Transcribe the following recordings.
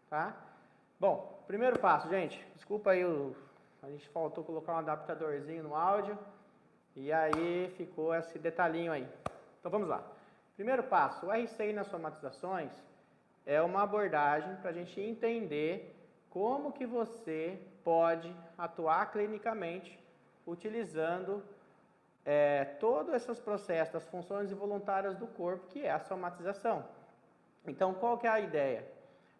tá? Bom, primeiro passo, gente, desculpa aí, a gente faltou colocar um adaptadorzinho no áudio, e aí ficou esse detalhinho aí. Então vamos lá. Primeiro passo, o RCI nas somatizações é uma abordagem para a gente entender como que você pode atuar clinicamente utilizando todos esses processos das funções involuntárias do corpo, que é a somatização. Então, qual que é a ideia?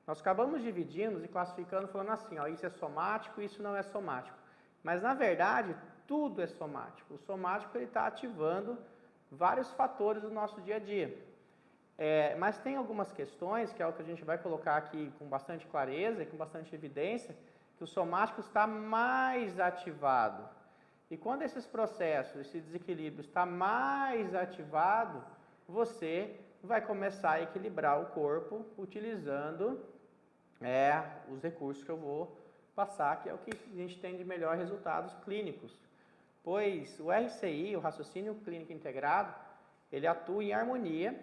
Nós acabamos dividindo e classificando, falando assim, ó, isso é somático, isso não é somático. Mas, na verdade, tudo é somático. O somático está ativando vários fatores do nosso dia a dia. Mas tem algumas questões, que é o que a gente vai colocar aqui com bastante clareza e com bastante evidência, que o somático está mais ativado. E quando esses processos, esse desequilíbrio está mais ativado, você vai começar a equilibrar o corpo utilizando os recursos que eu vou passar, que é o que a gente tem de melhores resultados clínicos. Pois o RCI, o raciocínio clínico integrado, ele atua em harmonia,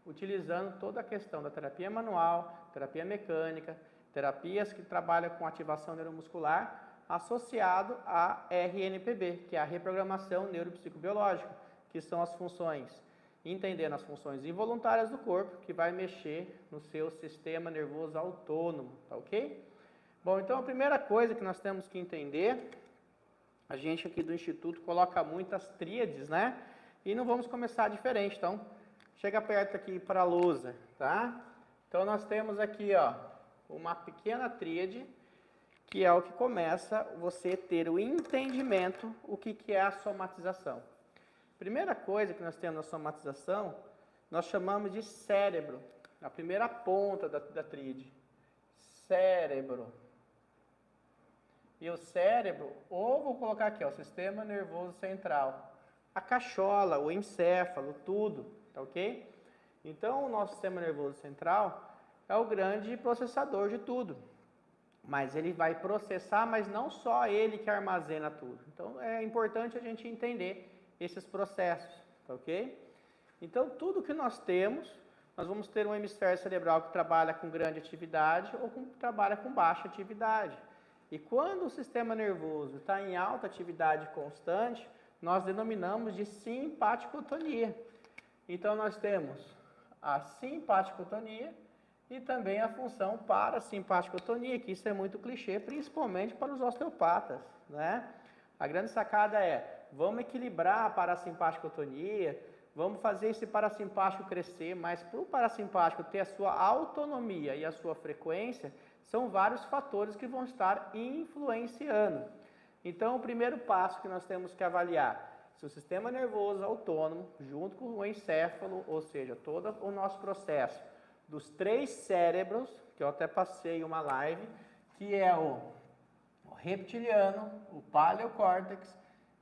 utilizando toda a questão da terapia manual, terapia mecânica, terapias que trabalham com ativação neuromuscular, associado a RNPB, que é a reprogramação neuropsicobiológica, que são as funções, entendendo as funções involuntárias do corpo, que vai mexer no seu sistema nervoso autônomo, tá ok? Bom, então a primeira coisa que nós temos que entender, a gente aqui do Instituto coloca muitas tríades, né? E não vamos começar diferente, então chega perto aqui para a lousa, tá? Então nós temos aqui, ó, uma pequena tríade, que é o que começa você ter o entendimento o que é a somatização. Primeira coisa que nós temos na somatização, nós chamamos de cérebro, a primeira ponta da tríade. Cérebro. E o cérebro, ou vou colocar aqui, ó, o sistema nervoso central, a cachola, o encéfalo, tudo, tá ok? Então o nosso sistema nervoso central é o grande processador de tudo. Mas ele vai processar, mas não só ele que armazena tudo. Então é importante a gente entender esses processos, tá ok? Então tudo que nós temos, nós vamos ter um hemisfério cerebral que trabalha com grande atividade ou que trabalha com baixa atividade. E quando o sistema nervoso está em alta atividade constante, nós denominamos de simpaticotonia. Então nós temos a simpaticotonia e também a função parasimpaticotonia, que isso é muito clichê, principalmente para os osteopatas, né? A grande sacada é, vamos equilibrar a parasimpaticotonia, vamos fazer esse parasimpático crescer, mas para o parasimpático ter a sua autonomia e a sua frequência, são vários fatores que vão estar influenciando. Então, o primeiro passo que nós temos que avaliar, se o sistema nervoso autônomo, junto com o encéfalo, ou seja, todo o nosso processo, dos 3 cérebros, que eu até passei uma live, que é o reptiliano, o paleocórtex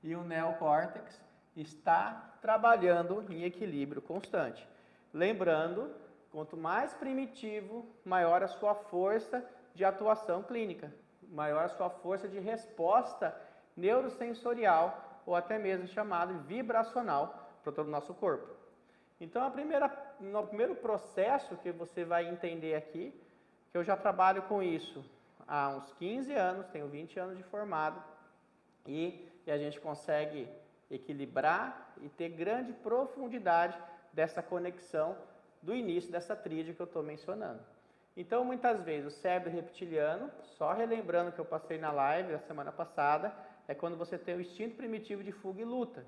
e o neocórtex, está trabalhando em equilíbrio constante. Lembrando, quanto mais primitivo, maior a sua força de atuação clínica, maior a sua força de resposta neurosensorial, ou até mesmo chamado vibracional para todo o nosso corpo. Então, no primeiro processo que você vai entender aqui, que eu já trabalho com isso há uns 15 anos, tenho 20 anos de formado, e a gente consegue equilibrar e ter grande profundidade dessa conexão do início dessa tríade que eu estou mencionando. Então, muitas vezes, o cérebro reptiliano, só relembrando que eu passei na live da semana passada, é quando você tem o instinto primitivo de fuga e luta.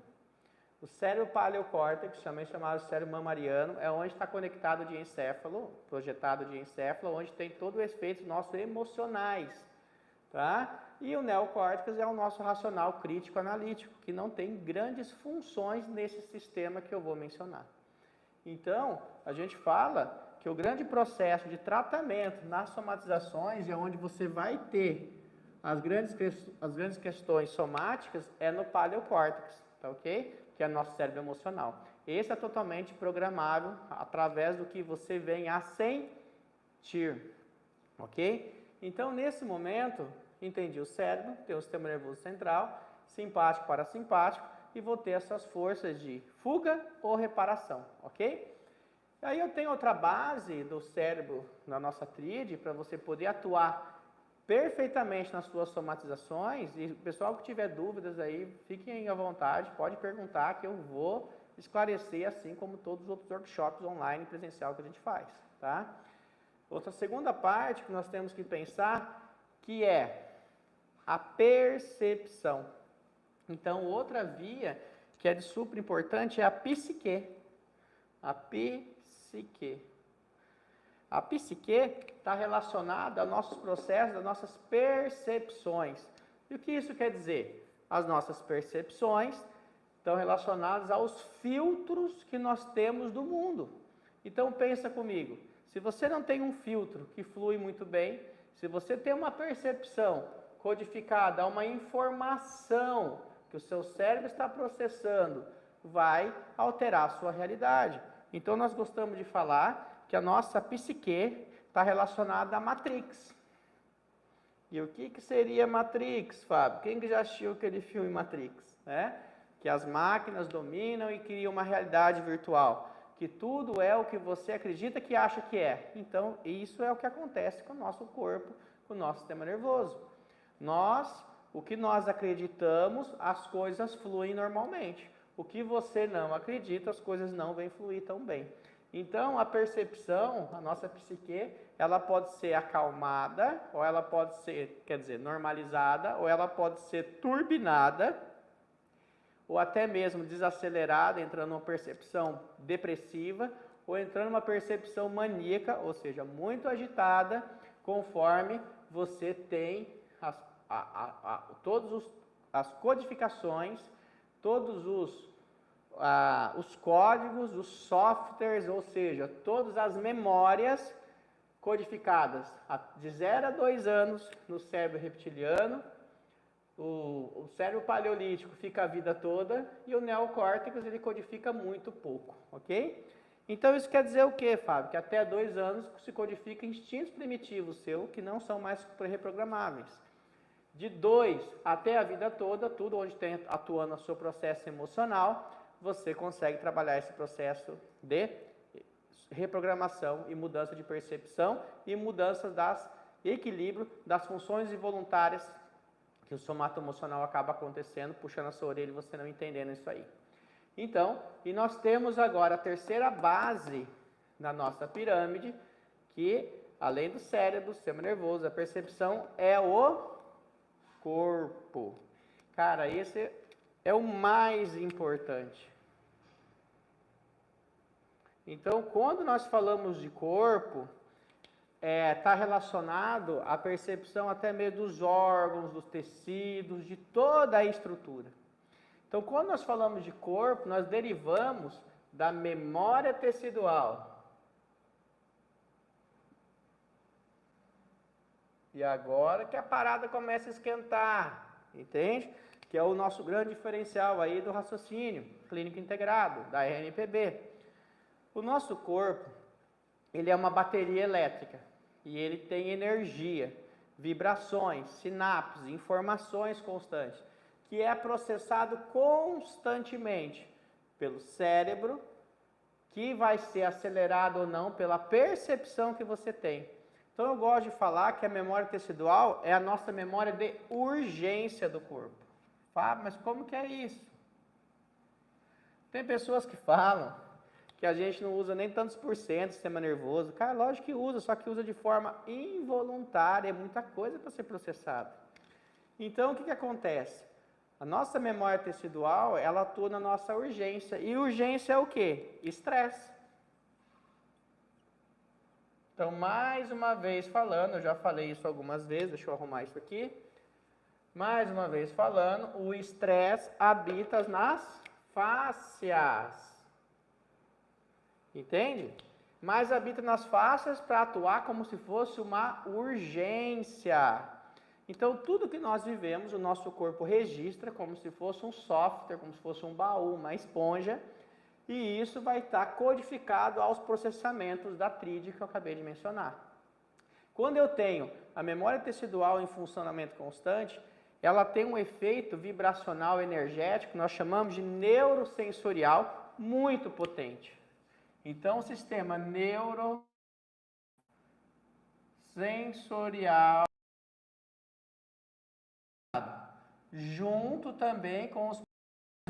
O cérebro paleocórtex, também chamado cérebro mamariano, é onde está conectado de encéfalo, projetado de encéfalo, onde tem todo o efeito nossos emocionais, tá? E o neocórtex é o nosso racional crítico analítico, que não tem grandes funções nesse sistema que eu vou mencionar. Então, a gente fala que o grande processo de tratamento nas somatizações é onde você vai ter as grandes questões somáticas é no paleocórtex, tá ok? Que é nosso cérebro emocional. Esse é totalmente programável através do que você vem a sentir, ok? Então, nesse momento, entendi o cérebro, tem o sistema nervoso central, simpático, parasimpático, e vou ter essas forças de fuga ou reparação, ok? Aí eu tenho outra base do cérebro na nossa tríade para você poder atuar perfeitamente nas suas somatizações. E o pessoal que tiver dúvidas aí, fiquem à vontade, pode perguntar que eu vou esclarecer, assim como todos os outros workshops online e presencial que a gente faz, tá? Outra segunda parte que nós temos que pensar, que é a percepção. Então, outra via que é de super importante é a psique. A psique. A psique está relacionada aos nossos processos, às nossas percepções. E o que isso quer dizer? As nossas percepções estão relacionadas aos filtros que nós temos do mundo. Então pensa comigo, se você não tem um filtro que flui muito bem, se você tem uma percepção codificada, uma informação que o seu cérebro está processando, vai alterar a sua realidade. Então nós gostamos de falar que a nossa psique está relacionada à Matrix. E o que seria Matrix, Fábio? Quem que já assistiu aquele filme Matrix? Né? Que as máquinas dominam e criam uma realidade virtual. Que tudo é o que você acredita que acha que é. Então, isso é o que acontece com o nosso corpo, com o nosso sistema nervoso. O que nós acreditamos, as coisas fluem normalmente. O que você não acredita, as coisas não vêm fluir tão bem. Então, a percepção, a nossa psique, ela pode ser acalmada, ou ela pode ser, normalizada, ou ela pode ser turbinada, ou até mesmo desacelerada, entrando numa percepção depressiva, ou entrando numa percepção maníaca, ou seja, muito agitada, conforme você tem as codificações, todos os códigos, os softwares, ou seja, todas as memórias codificadas de 0 a 2 anos no cérebro reptiliano. O cérebro paleolítico fica a vida toda e o neocórtex ele codifica muito pouco, ok? Então isso quer dizer o que, Fábio? Que até 2 anos se codifica instintos primitivos seus que não são mais reprogramáveis. De 2 até a vida toda, tudo onde tem atuando o seu processo emocional, você consegue trabalhar esse processo de reprogramação e mudança de percepção e mudança das equilíbrio das funções involuntárias que o somato emocional acaba acontecendo, puxando a sua orelha e você não entendendo isso aí. Então, e nós temos agora a terceira base na nossa pirâmide, que além do cérebro, sistema nervoso, a percepção é o corpo. Cara, esse é o mais importante. Então, quando nós falamos de corpo, está relacionado à percepção até mesmo dos órgãos, dos tecidos, de toda a estrutura. Então, quando nós falamos de corpo, nós derivamos da memória tecidual. E agora que a parada começa a esquentar, entende? Que é o nosso grande diferencial aí do raciocínio clínico integrado, da RNPB. O nosso corpo, ele é uma bateria elétrica e ele tem energia, vibrações, sinapses, informações constantes, que é processado constantemente pelo cérebro, que vai ser acelerado ou não pela percepção que você tem. Então eu gosto de falar que a memória tecidual é a nossa memória de urgência do corpo. Fábio, mas como que é isso? Tem pessoas que falam que a gente não usa nem tantos por cento do sistema nervoso. Cara, lógico que usa, só que usa de forma involuntária, é muita coisa para ser processada. Então, o que acontece? A nossa memória tecidual, ela atua na nossa urgência. E urgência é o quê? Estresse. Então, mais uma vez falando, eu já falei isso algumas vezes, deixa eu arrumar isso aqui. Mais uma vez falando, o estresse habita nas fáscias. Entende? Mas habita nas fáscias para atuar como se fosse uma urgência. Então, tudo que nós vivemos, o nosso corpo registra como se fosse um software, como se fosse um baú, uma esponja, e isso vai estar codificado aos processamentos da tríade que eu acabei de mencionar. Quando eu tenho a memória tecidual em funcionamento constante, ela tem um efeito vibracional energético, nós chamamos de neurosensorial, muito potente. Então, o sistema neurosensorial, junto também com os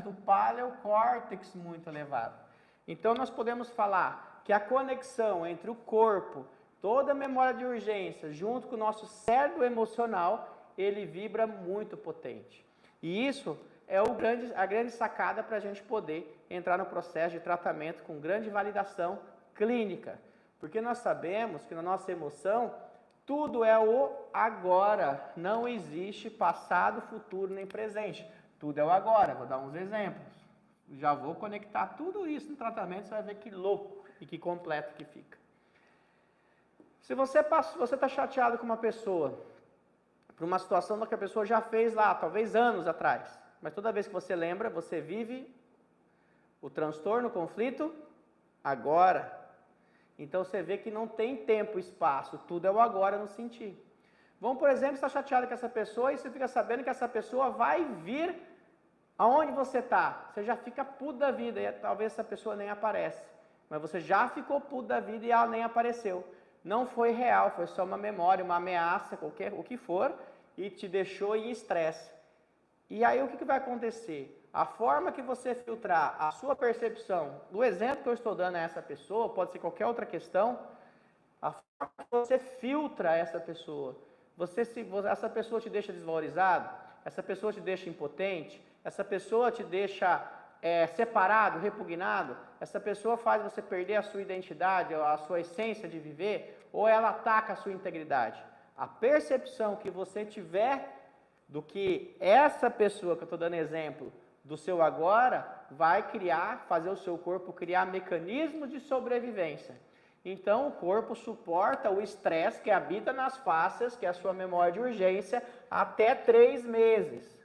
do paleocórtex muito elevado. Então, nós podemos falar que a conexão entre o corpo, toda a memória de urgência, junto com o nosso cérebro emocional, ele vibra muito potente. E isso é a grande sacada para a gente poder entrar no processo de tratamento com grande validação clínica. Porque nós sabemos que na nossa emoção, tudo é o agora. Não existe passado, futuro nem presente. Tudo é o agora. Vou dar uns exemplos. Já vou conectar tudo isso no tratamento, você vai ver que louco e que completo que fica. Se você está chateado com uma pessoa, por uma situação que a pessoa já fez lá, talvez anos atrás, mas toda vez que você lembra, você vive o transtorno, o conflito, agora. Então você vê que não tem tempo, espaço, tudo é o agora no sentir. Vamos, por exemplo, estar chateado com essa pessoa e você fica sabendo que essa pessoa vai vir aonde você está. Você já fica puto da vida e talvez essa pessoa nem aparece. Mas você já ficou puto da vida e ela nem apareceu. Não foi real, foi só uma memória, uma ameaça, o que for, e te deixou em estresse. E aí o que vai acontecer? A forma que você filtrar a sua percepção, do exemplo que eu estou dando a essa pessoa, pode ser qualquer outra questão, a forma que você filtra essa pessoa, essa pessoa te deixa desvalorizado, essa pessoa te deixa impotente, essa pessoa te deixa separado, repugnado, essa pessoa faz você perder a sua identidade, a sua essência de viver, ou ela ataca a sua integridade. A percepção que você tiver do que essa pessoa que eu estou dando exemplo, do seu agora, vai fazer o seu corpo criar mecanismos de sobrevivência. Então, o corpo suporta o estresse que habita nas fáscias, que é a sua memória de urgência, até 3 meses.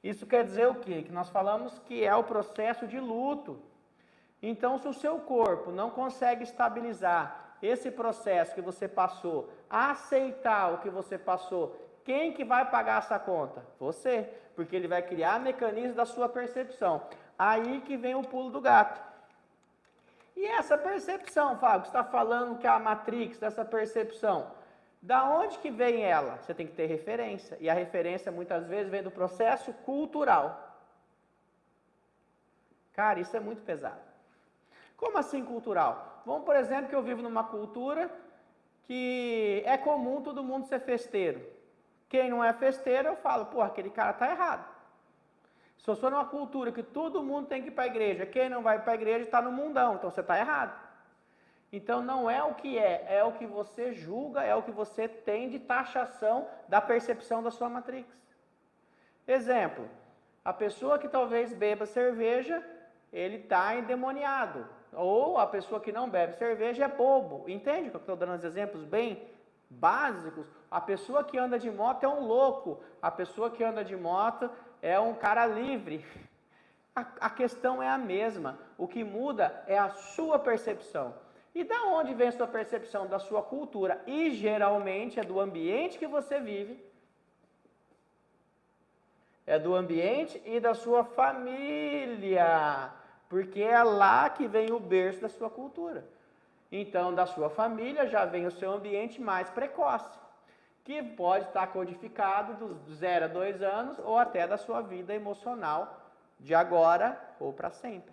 Isso quer dizer o quê? Que nós falamos que é o processo de luto. Então, se o seu corpo não consegue estabilizar esse processo que você passou, aceitar o que você passou, quem que vai pagar essa conta? Você, porque ele vai criar mecanismos da sua percepção. Aí que vem o pulo do gato. E essa percepção, Fábio, você está falando que é a matrix dessa percepção, da onde que vem ela? Você tem que ter referência. E a referência, muitas vezes, vem do processo cultural. Cara, isso é muito pesado. Como assim cultural? Vamos, por exemplo, que eu vivo numa cultura que é comum todo mundo ser festeiro. Quem não é festeiro, eu falo, pô, aquele cara tá errado. Se eu sou numa cultura que todo mundo tem que ir para a igreja, quem não vai para a igreja está no mundão, então você está errado. Então não é o que é o que você julga, é o que você tem de taxação da percepção da sua matrix. Exemplo, a pessoa que talvez beba cerveja, ele está endemoniado. Ou a pessoa que não bebe cerveja é bobo. Entende que eu estou dando uns exemplos bem básicos? A pessoa que anda de moto é um louco. A pessoa que anda de moto é um cara livre. A questão é a mesma. O que muda é a sua percepção. E da onde vem a sua percepção? Da sua cultura. E geralmente é do ambiente que você vive. É do ambiente e da sua família. Porque é lá que vem o berço da sua cultura. Então, da sua família já vem o seu ambiente mais precoce, que pode estar codificado dos 0 a 2 anos ou até da sua vida emocional de agora ou para sempre.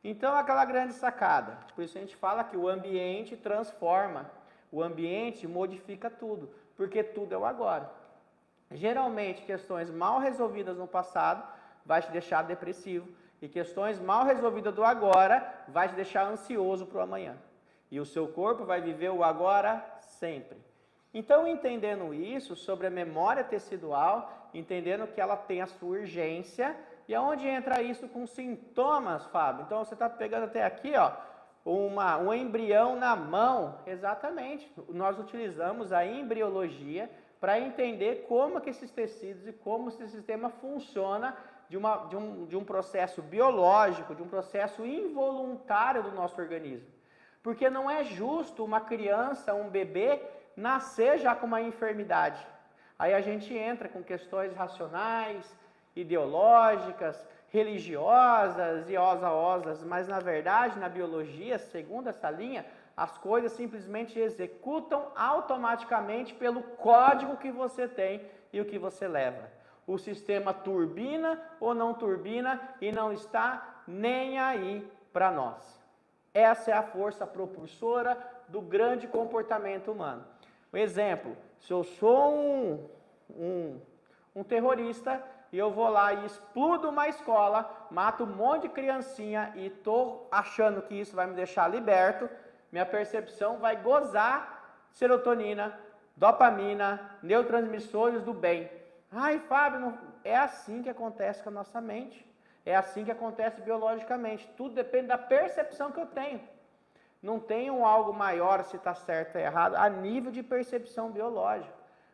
Então, aquela grande sacada. Por isso a gente fala que o ambiente transforma, o ambiente modifica tudo, porque tudo é o agora. Geralmente, questões mal resolvidas no passado vai te deixar depressivo e questões mal resolvidas do agora vai te deixar ansioso para o amanhã. E o seu corpo vai viver o agora sempre. Então, entendendo isso sobre a memória tecidual, entendendo que ela tem a sua urgência, e aonde entra isso com sintomas, Fábio? Então, você está pegando até aqui, ó, um embrião na mão. Exatamente. Nós utilizamos a embriologia para entender como que esses tecidos e como esse sistema funciona de um processo biológico, de um processo involuntário do nosso organismo. Porque não é justo uma criança, um bebê, nascer já com uma enfermidade. Aí a gente entra com questões racionais, ideológicas, religiosas e osas, mas na verdade, na biologia, segundo essa linha, as coisas simplesmente executam automaticamente pelo código que você tem e o que você leva. O sistema turbina ou não turbina e não está nem aí para nós. Essa é a força propulsora do grande comportamento humano. Um exemplo, se eu sou um terrorista e eu vou lá e explodo uma escola, mato um monte de criancinha e estou achando que isso vai me deixar liberto, minha percepção vai gozar serotonina, dopamina, neurotransmissores do bem. Ai, Fábio, não... é assim que acontece com a nossa mente. É assim que acontece biologicamente. Tudo depende da percepção que eu tenho. Não tem algo maior se está certo ou errado a nível de percepção biológica.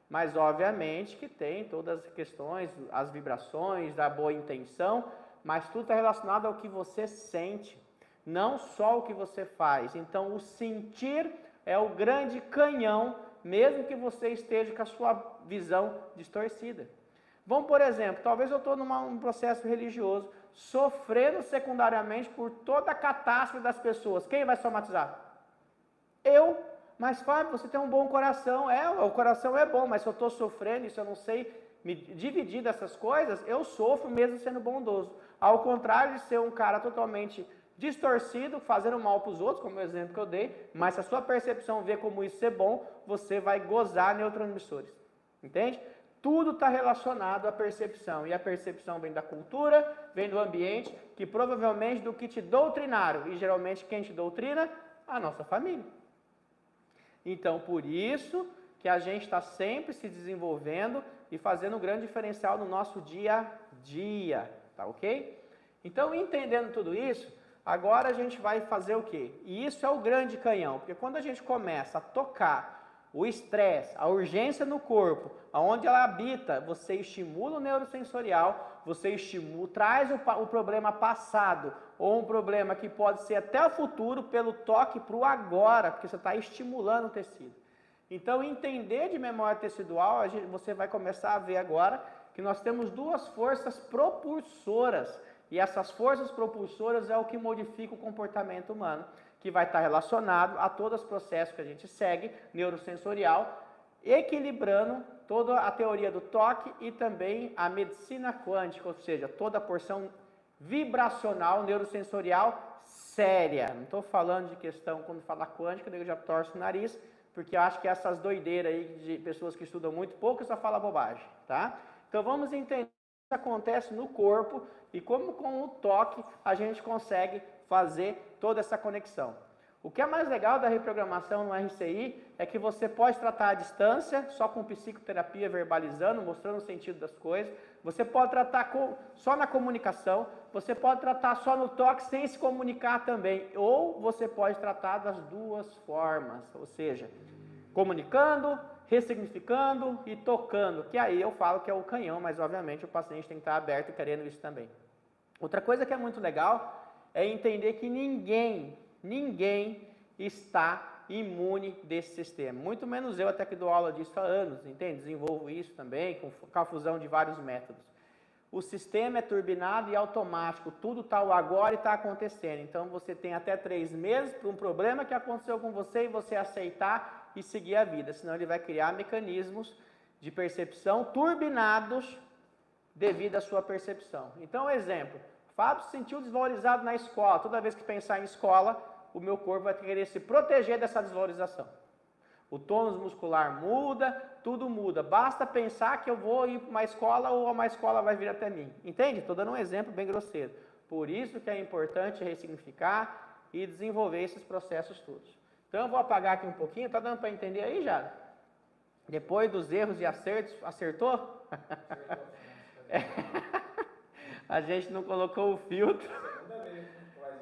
Mas, obviamente, que tem todas as questões, as vibrações, a boa intenção, mas tudo está relacionado ao que você sente, não só o que você faz. Então, o sentir é o grande canhão, mesmo que você esteja com a sua visão distorcida. Vamos, por exemplo, talvez eu estou num processo religioso, sofrendo secundariamente por toda a catástrofe das pessoas. Quem vai somatizar? Eu. Mas, Fábio, você tem um bom coração. O coração é bom, mas se eu estou sofrendo e se eu não sei me dividir dessas coisas, eu sofro mesmo sendo bondoso. Ao contrário de ser um cara totalmente distorcido, fazendo mal para os outros, como o exemplo que eu dei, mas se a sua percepção vê como isso é bom, você vai gozar neurotransmissores. Entende? Tudo está relacionado à percepção, e a percepção vem da cultura, vem do ambiente, que provavelmente do que te doutrinaram, e geralmente quem te doutrina? A nossa família. Então, por isso que a gente está sempre se desenvolvendo e fazendo um grande diferencial no nosso dia a dia, tá ok? Então, entendendo tudo isso, agora a gente vai fazer o quê? E isso é o grande canhão, porque quando a gente começa a tocar o estresse, a urgência no corpo, aonde ela habita, você estimula o neurosensorial, você estimula, traz o problema passado, ou um problema que pode ser até o futuro, pelo toque para o agora, porque você está estimulando o tecido. Então, entender de memória tecidual, você vai começar a ver agora que nós temos duas forças propulsoras, e essas forças propulsoras é o que modifica o comportamento humano, que vai estar relacionado a todos os processos que a gente segue, neurosensorial, equilibrando toda a teoria do toque e também a medicina quântica, ou seja, toda a porção vibracional, neurosensorial séria. Não estou falando de questão, quando falar quântica, eu já torço o nariz, porque eu acho que essas doideiras aí de pessoas que estudam muito pouco só falam bobagem, tá? Então vamos entender o que acontece no corpo e como com o toque a gente consegue fazer toda essa conexão. O que é mais legal da reprogramação no RCI é que você pode tratar à distância, só com psicoterapia, verbalizando, mostrando o sentido das coisas. Você pode tratar só na comunicação, você pode tratar só no toque sem se comunicar também. Ou você pode tratar das duas formas, ou seja, comunicando, ressignificando e tocando, que aí eu falo que é o canhão, mas obviamente o paciente tem que estar aberto e querendo isso também. Outra coisa que é muito legal é entender que ninguém está imune desse sistema. Muito menos eu, até que dou aula disso há anos, entende? Desenvolvo isso também, com a fusão de vários métodos. O sistema é turbinado e automático, tudo está o agora e está acontecendo. Então, você tem até 3 meses para um problema que aconteceu com você e você aceitar e seguir a vida. Senão, ele vai criar mecanismos de percepção turbinados devido à sua percepção. Então, exemplo, Fábio se sentiu desvalorizado na escola. Toda vez que pensar em escola, o meu corpo vai querer se proteger dessa desvalorização. O tônus muscular muda, tudo muda. Basta pensar que eu vou ir para uma escola ou uma escola vai vir até mim. Entende? Estou dando um exemplo bem grosseiro. Por isso que é importante ressignificar e desenvolver esses processos todos. Então eu vou apagar aqui um pouquinho. Está dando para entender aí, já? Depois dos erros e acertos, acertou? A gente não colocou o filtro.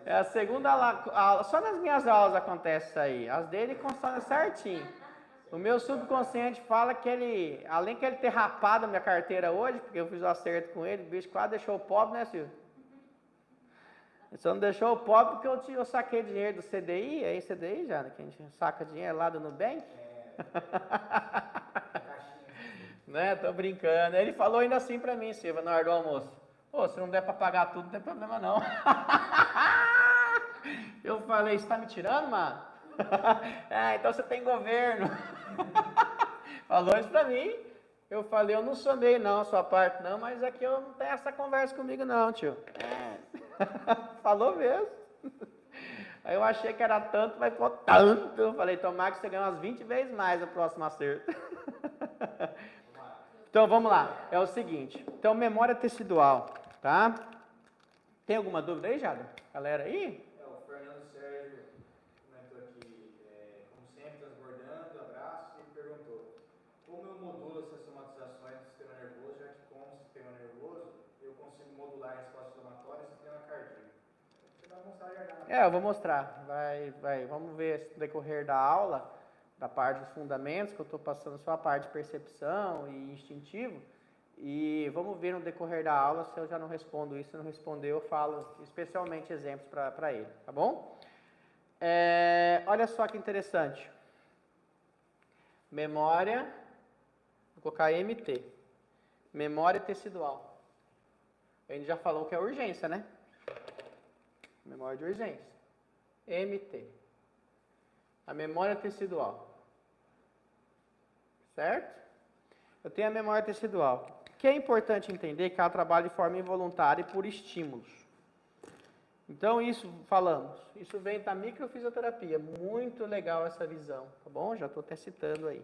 É a segunda aula, só nas minhas aulas acontece isso aí. As dele constam certinho. O meu subconsciente fala que ele, além que ele ter rapado a minha carteira hoje, porque eu fiz o acerto com ele, o bicho quase deixou o pobre, né, Silvio? Ele só não deixou o pobre porque eu saquei dinheiro do CDI, aí CDI já, que a gente saca dinheiro lá do Nubank. Né, tô brincando. Ele falou ainda assim pra mim, Silvio, na hora do almoço. Pô, se não der para pagar tudo, não tem problema não. Eu falei, você tá me tirando, mano? Então você tem governo. Falou isso pra mim. Eu falei, eu não sou meio não, a sua parte não, mas aqui eu não tenho essa conversa comigo não, tio. Falou mesmo. Aí eu achei que era tanto, mas ficou tanto. Eu falei, tomara que você ganhe umas 20 vezes mais no próximo acerto. Então vamos lá, é o seguinte, então memória tecidual, tá? Tem alguma dúvida aí, Jada? Galera aí? O Fernando Sérgio comentou aqui, como sempre, transbordando, abraço, e perguntou, como eu modulo essas somatizações do sistema nervoso, já que com o sistema nervoso eu consigo modular a resposta inflamatória e sistema cardíaco? Você vai mostrar já. Eu vou mostrar, vamos ver no decorrer da aula, da parte dos fundamentos, que eu estou passando só a parte de percepção e instintivo, e vamos ver no decorrer da aula se eu já não respondo isso. Se não responder, eu falo especialmente exemplos para ele, tá bom? Olha só que interessante. Memória, vou colocar MT. Memória tecidual. A gente já falou que é urgência, né? Memória de urgência. MT. A memória tecidual. Certo? Eu tenho a memória tecidual. O que é importante entender que ela trabalha de forma involuntária e por estímulos. Então, isso falamos. Isso vem da microfisioterapia. Muito legal essa visão, tá bom? Já estou até citando aí.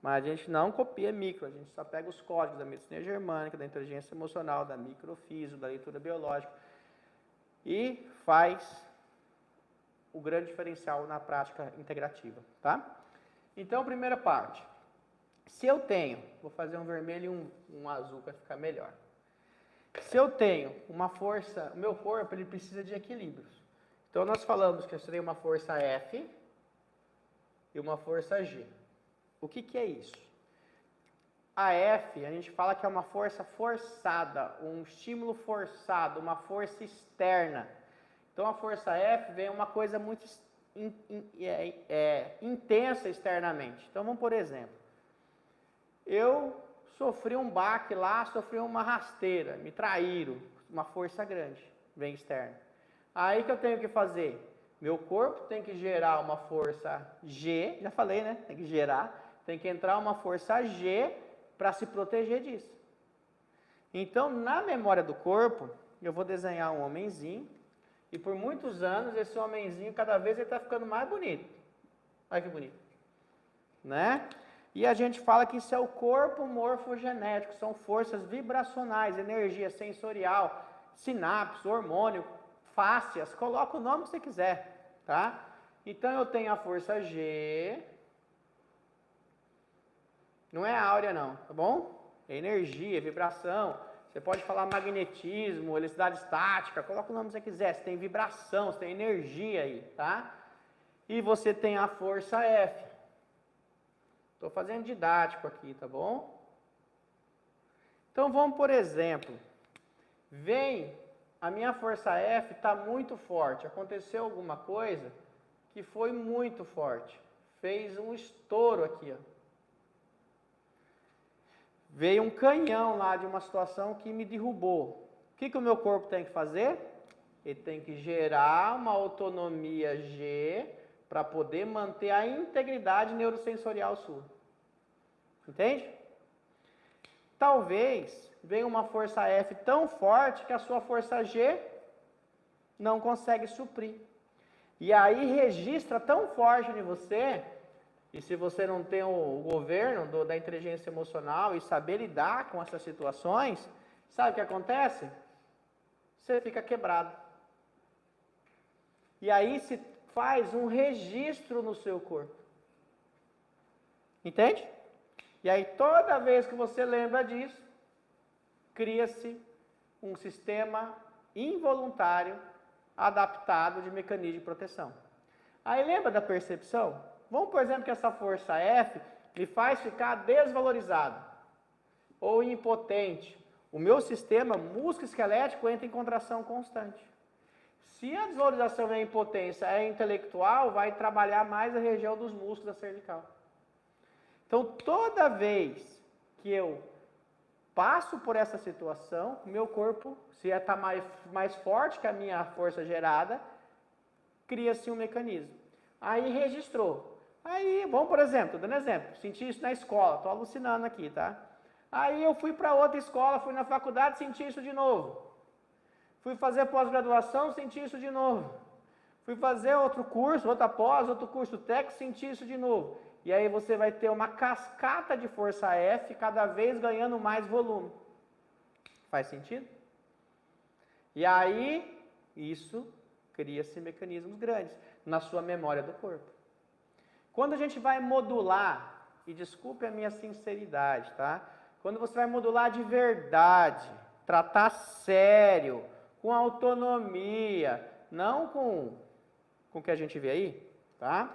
Mas a gente não copia micro, a gente só pega os códigos da medicina germânica, da inteligência emocional, da microfísio, da leitura biológica e faz o grande diferencial na prática integrativa, tá? Então, primeira parte. Se eu tenho, vou fazer um vermelho e um azul para ficar melhor. Se eu tenho uma força, o meu corpo ele precisa de equilíbrios. Então nós falamos que eu tenho uma força F e uma força G. O que é isso? A F, a gente fala que é uma força forçada, um estímulo forçado, uma força externa. Então a força F vem uma coisa muito intensa externamente. Então vamos por exemplo. Eu sofri um baque lá, sofri uma rasteira, me traíram, uma força grande, vem externa. Aí que eu tenho que fazer? Meu corpo tem que gerar uma força G, já falei, né? Tem que gerar, tem que entrar uma força G para se proteger disso. Então, na memória do corpo, eu vou desenhar um homenzinho, e por muitos anos, esse homenzinho, cada vez ele está ficando mais bonito. Olha que bonito. Né? E a gente fala que isso é o corpo morfogenético, são forças vibracionais, energia sensorial, sinapse, hormônio, fáscias, coloca o nome que você quiser, tá? Então eu tenho a força G, não é áurea não, tá bom? É energia, vibração, você pode falar magnetismo, eletricidade estática, coloca o nome que você quiser, você tem vibração, você tem energia aí, tá? E você tem a força F. Estou fazendo didático aqui, tá bom? Então vamos, por exemplo, a minha força F está muito forte, aconteceu alguma coisa que foi muito forte, fez um estouro aqui, ó. Veio um canhão lá de uma situação que me derrubou. O que o meu corpo tem que fazer? Ele tem que gerar uma autonomia G para poder manter a integridade neurosensorial sua. Entende? Talvez venha uma força F tão forte que a sua força G não consegue suprir. E aí registra tão forte em você, e se você não tem o governo da inteligência emocional e saber lidar com essas situações, sabe o que acontece? Você fica quebrado. E aí se faz um registro no seu corpo. Entende? E aí toda vez que você lembra disso, cria-se um sistema involuntário adaptado de mecanismo de proteção. Aí lembra da percepção? Vamos, por exemplo, que essa força F me faz ficar desvalorizado ou impotente. O meu sistema músculo-esquelético entra em contração constante. Se a desvalorização e a impotência é intelectual, vai trabalhar mais a região dos músculos da cervical. Então, toda vez que eu passo por essa situação, meu corpo, se está mais forte que a minha força gerada, cria-se um mecanismo. Aí registrou. Aí, vamos por exemplo, dando exemplo, senti isso na escola, estou alucinando aqui, tá? Aí eu fui para outra escola, fui na faculdade, senti isso de novo. Fui fazer pós-graduação, senti isso de novo. Fui fazer outro curso, outra pós, outro curso técnico, senti isso de novo. E aí você vai ter uma cascata de força F, cada vez ganhando mais volume. Faz sentido? E aí, isso cria-se mecanismos grandes na sua memória do corpo. Quando a gente vai modular, e desculpe a minha sinceridade, tá? Quando você vai modular de verdade, tratar sério, com autonomia, não com o que a gente vê aí, tá?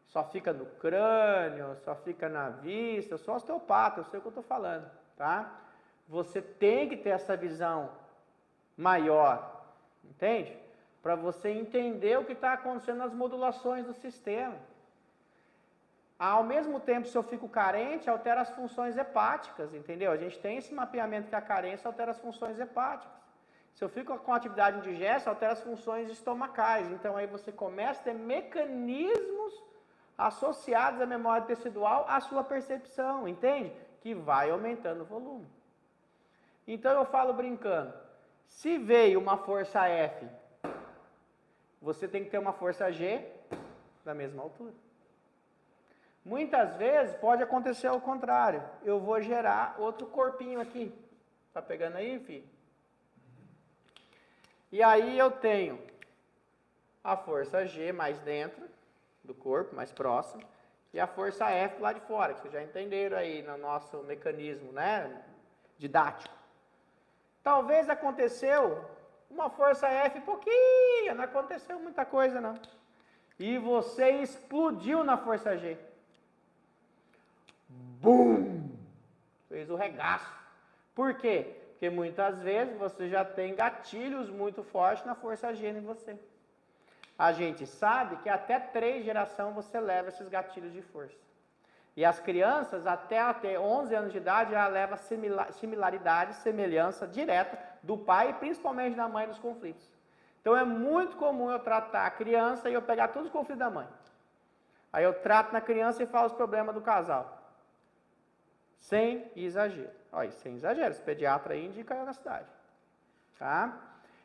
Só fica no crânio, só fica na vista, eu sou osteopata, eu sei o que eu estou falando, tá? Você tem que ter essa visão maior, entende? Para você entender o que está acontecendo nas modulações do sistema. Ao mesmo tempo, se eu fico carente, altera as funções hepáticas, entendeu? A gente tem esse mapeamento que a carência altera as funções hepáticas. Se eu fico com atividade indigesta, altera as funções estomacais. Então, aí você começa a ter mecanismos associados à memória tecidual à sua percepção, entende? Que vai aumentando o volume. Então, eu falo brincando, se veio uma força F, você tem que ter uma força G da mesma altura. Muitas vezes pode acontecer ao contrário. Eu vou gerar outro corpinho aqui. Tá pegando aí, filho? E aí eu tenho a força G mais dentro do corpo, mais próximo, e a força F lá de fora, que vocês já entenderam aí no nosso mecanismo, né, didático. Talvez aconteceu uma força F pouquinho, não aconteceu muita coisa não. E você explodiu na força G. Bum! Fez o regaço. Por quê? Porque muitas vezes você já tem gatilhos muito fortes na força G em você. A gente sabe que até 3 gerações você leva esses gatilhos de força. E as crianças, até 11 anos de idade, já leva similaridade, semelhança direta do pai e principalmente da mãe nos conflitos. Então é muito comum eu tratar a criança e eu pegar todos os conflitos da mãe. Aí eu trato na criança e falo os problemas do casal. Sem exagero. Olha, sem exagero, esse pediatra aí indica na cidade. Tá?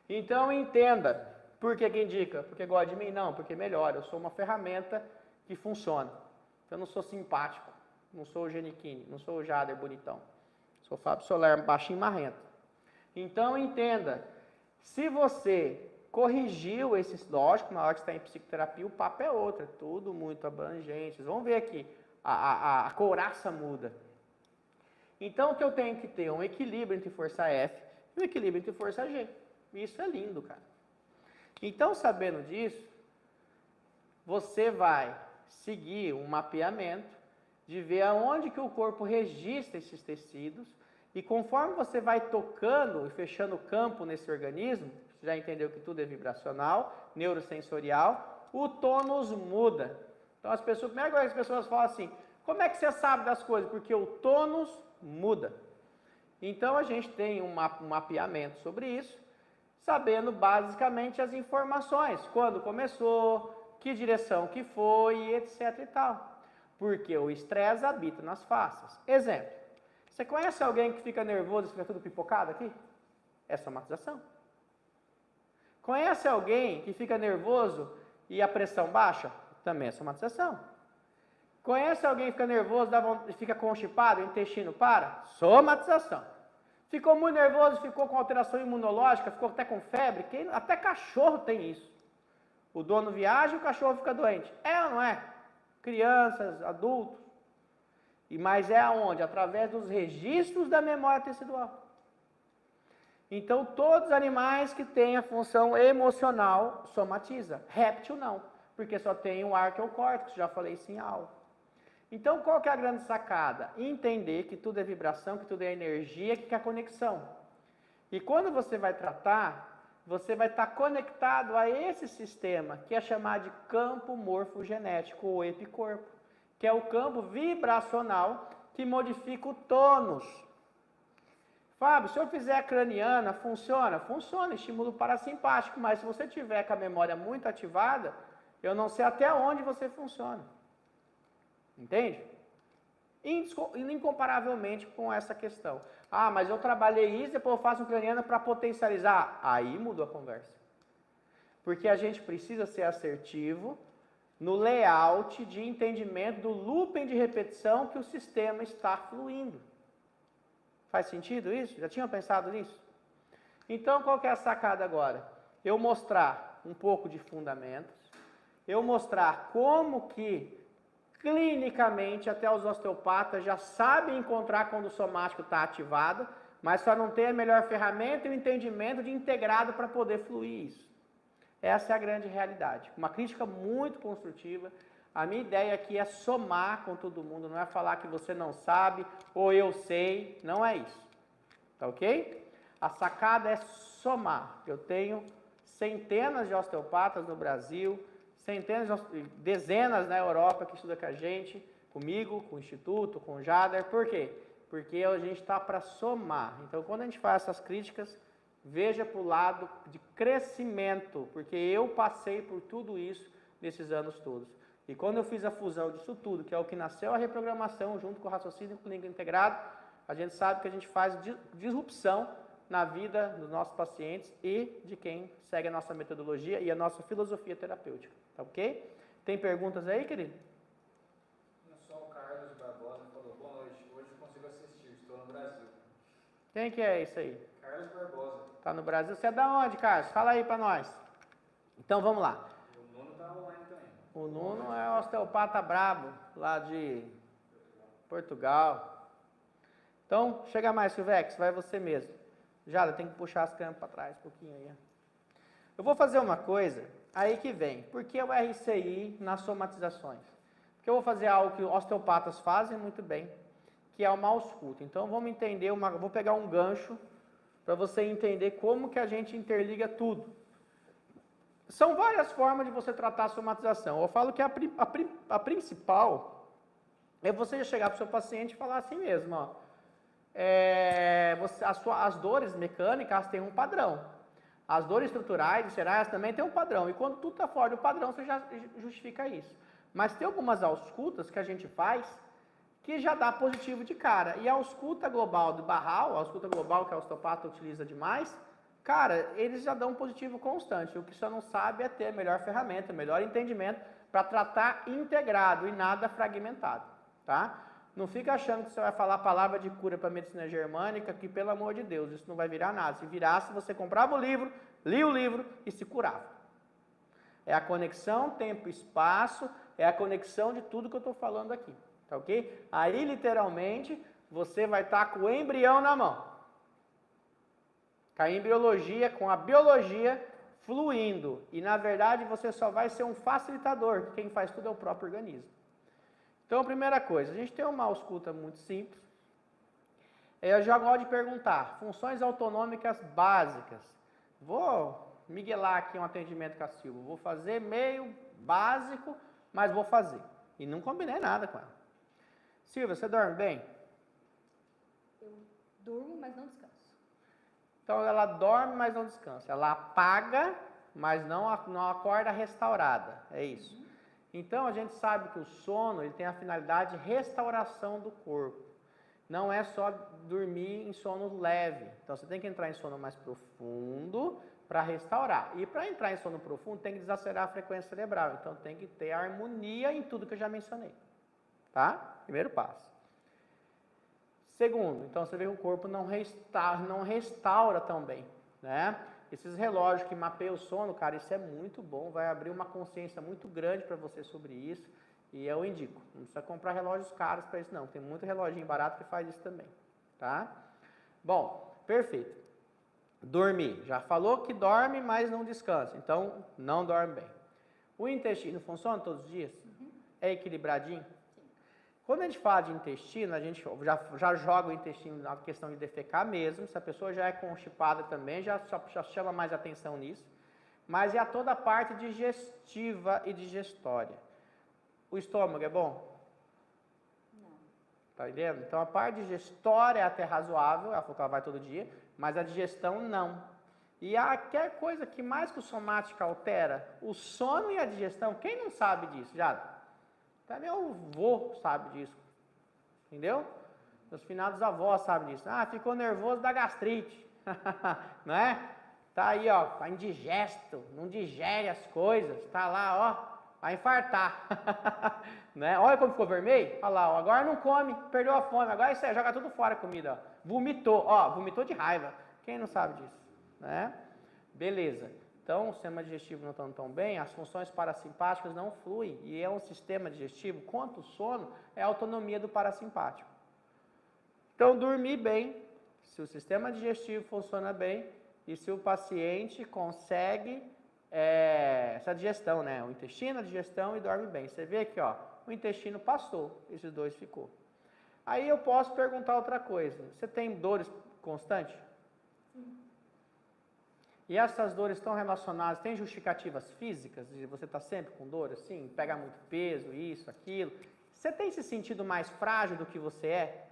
Então entenda. Por que indica? Porque gosta de mim? Não, porque melhora. Eu sou uma ferramenta que funciona. Eu não sou simpático. Não sou o Genichini. Não sou o Jader bonitão. Sou o Fábio Soler, baixinho marrento. Então entenda. Se você corrigiu esses... Lógico, na hora que você está em psicoterapia, o papo é outro. É tudo muito abrangente. Vocês vão ver aqui. A couraça muda. Então, o que eu tenho que ter? Um equilíbrio entre força F e um equilíbrio entre força G. Isso é lindo, cara. Então, sabendo disso, você vai seguir um mapeamento de ver aonde que o corpo registra esses tecidos e conforme você vai tocando e fechando o campo nesse organismo, você já entendeu que tudo é vibracional, neurosensorial, o tônus muda. Então, a primeira coisa que as pessoas falam assim, como é que você sabe das coisas? Porque o tônus muda. Então, a gente tem um mapeamento sobre isso, sabendo basicamente as informações, quando começou, que direção que foi, etc e tal. Porque o estresse habita nas faces. Exemplo, você conhece alguém que fica nervoso e fica tudo pipocado aqui? É somatização. Conhece alguém que fica nervoso e a pressão baixa? Também é somatização. Conhece alguém que fica nervoso e fica constipado, o intestino para? Somatização. Ficou muito nervoso, ficou com alteração imunológica, ficou até com febre, até cachorro tem isso. O dono viaja e o cachorro fica doente. É ou não é? Crianças, adultos. Mas é aonde? Através dos registros da memória tecidual. Então, todos os animais que têm a função emocional somatiza. Réptil não, porque só tem o arqueocórtex, já falei isso em aula. Então, qual que é a grande sacada? Entender que tudo é vibração, que tudo é energia, que é conexão. E quando você vai tratar, você vai estar conectado a esse sistema, que é chamado de campo morfogenético, ou epicorpo, que é o campo vibracional que modifica o tônus. Fábio, se eu fizer a craniana, funciona? Funciona, estímulo parasimpático, mas se você tiver com a memória muito ativada, eu não sei até onde você funciona. Entende? Incomparavelmente com essa questão. Ah, mas eu trabalhei isso, depois eu faço um craniano para potencializar. Aí mudou a conversa. Porque a gente precisa ser assertivo no layout de entendimento do looping de repetição que o sistema está fluindo. Faz sentido isso? Já tinham pensado nisso? Então, qual que é a sacada agora? Eu mostrar um pouco de fundamentos, eu mostrar como que clinicamente até os osteopatas já sabem encontrar quando o somático está ativado, mas só não tem a melhor ferramenta e o entendimento de integrado para poder fluir isso. Essa é a grande realidade. Uma crítica muito construtiva. A minha ideia aqui é somar com todo mundo, não é falar que você não sabe ou eu sei, não é isso. Tá ok? A sacada é somar. Eu tenho centenas de osteopatas no Brasil, dezenas na Europa que estudam com a gente, comigo, com o Instituto, com o Jader. Por quê? Porque a gente está para somar. Então, quando a gente faz essas críticas, veja para o lado de crescimento, porque eu passei por tudo isso nesses anos todos. E quando eu fiz a fusão disso tudo, que é o que nasceu a reprogramação, junto com o raciocínio clínico integrado, a gente sabe que a gente faz disrupção na vida dos nossos pacientes e de quem segue a nossa metodologia e a nossa filosofia terapêutica. Tá ok? Tem perguntas aí, querido? Só o Carlos Barbosa falou, boa noite, hoje eu consigo assistir, estou no Brasil. Quem que é isso aí? Carlos Barbosa. Tá no Brasil? Você é da onde, Carlos? Fala aí para nós. Então, vamos lá. O Nuno tá online também. O Nuno é osteopata brabo, lá de Portugal. Então, chega mais, Silvex, vai você mesmo. Jada, tem que puxar as câmeras para trás um pouquinho aí. Eu vou fazer uma coisa, aí que vem. Por que o RCI nas somatizações? Porque eu vou fazer algo que osteopatas fazem muito bem, que é uma ausculta. Então, vamos entender, vou pegar um gancho para você entender como que a gente interliga tudo. São várias formas de você tratar a somatização. Eu falo que a principal é você chegar para o seu paciente e falar assim mesmo, ó. As dores mecânicas têm um padrão. As dores estruturais, viscerais também têm um padrão. E quando tudo está fora do padrão, você já justifica isso. Mas tem algumas auscultas que a gente faz que já dá positivo de cara. E a ausculta global do Barral, a ausculta global que a osteopata utiliza demais, cara, eles já dão positivo constante. O que você não sabe é ter a melhor ferramenta, melhor entendimento para tratar integrado e nada fragmentado, tá? Não fica achando que você vai falar a palavra de cura para a medicina germânica, que pelo amor de Deus, isso não vai virar nada. Se virasse, você comprava o livro, lia o livro e se curava. É a conexão tempo-espaço, é a conexão de tudo que eu estou falando aqui, tá ok? Aí, literalmente, você vai estar com o embrião na mão. Com a embriologia, com a biologia fluindo. E, na verdade, você só vai ser um facilitador, que quem faz tudo é o próprio organismo. Então, primeira coisa, a gente tem uma ausculta muito simples. Eu já gosto de perguntar, funções autonômicas básicas. Vou miguelar aqui um atendimento com a Silva. Vou fazer meio básico, mas vou fazer. E não combinei nada com ela. Silvia, você dorme bem? Eu durmo, mas não descanso. Então, ela dorme, mas não descansa. Ela apaga, mas não acorda restaurada. É isso. Então, a gente sabe que o sono ele tem a finalidade de restauração do corpo. Não é só dormir em sono leve. Então, você tem que entrar em sono mais profundo para restaurar. E para entrar em sono profundo, tem que desacelerar a frequência cerebral. Então, tem que ter harmonia em tudo que eu já mencionei. Tá? Primeiro passo. Segundo, então, você vê que o corpo não restaura tão bem, né? Esses relógios que mapeiam o sono, cara, isso é muito bom, vai abrir uma consciência muito grande para você sobre isso, e eu indico. Não precisa comprar relógios caros para isso não, tem muito reloginho barato que faz isso também, tá? Bom, perfeito. Dormir, já falou que dorme, mas não descansa, então não dorme bem. O intestino funciona todos os dias? É equilibradinho? Quando a gente fala de intestino, a gente já joga o intestino na questão de defecar mesmo. Se a pessoa já é constipada também, já chama mais atenção nisso. Mas é toda a parte digestiva e digestória. O estômago é bom? Não. Tá entendendo? Então a parte digestória é até razoável, ela falou que ela vai todo dia, mas a digestão não. E qualquer coisa que mais que o somático altera, o sono e a digestão, quem não sabe disso, já? Até meu avô sabe disso, entendeu? Os finados avós sabem disso. Ah, ficou nervoso da gastrite, não é? Tá aí, ó, tá indigesto, não digere as coisas, tá lá, ó, vai infartar, né? Olha como ficou vermelho, olha lá, ó, agora não come, perdeu a fome, agora isso aí, joga tudo fora a comida, ó. Vomitou, ó, vomitou de raiva, quem não sabe disso, né? Beleza, então o sistema digestivo não está tão bem, as funções parasimpáticas não fluem, e é um sistema digestivo, quanto o sono, é a autonomia do parasimpático. Então, dormir bem, se o sistema digestivo funciona bem, e se o paciente consegue essa digestão, né? O intestino, a digestão e dorme bem. Você vê aqui, ó, o intestino passou, esses dois ficou. Aí eu posso perguntar outra coisa. Você tem dores constantes? Sim. E essas dores estão relacionadas, tem justificativas físicas? Você está sempre com dor assim? Pega muito peso, isso, aquilo. Você tem se sentido mais frágil do que você é?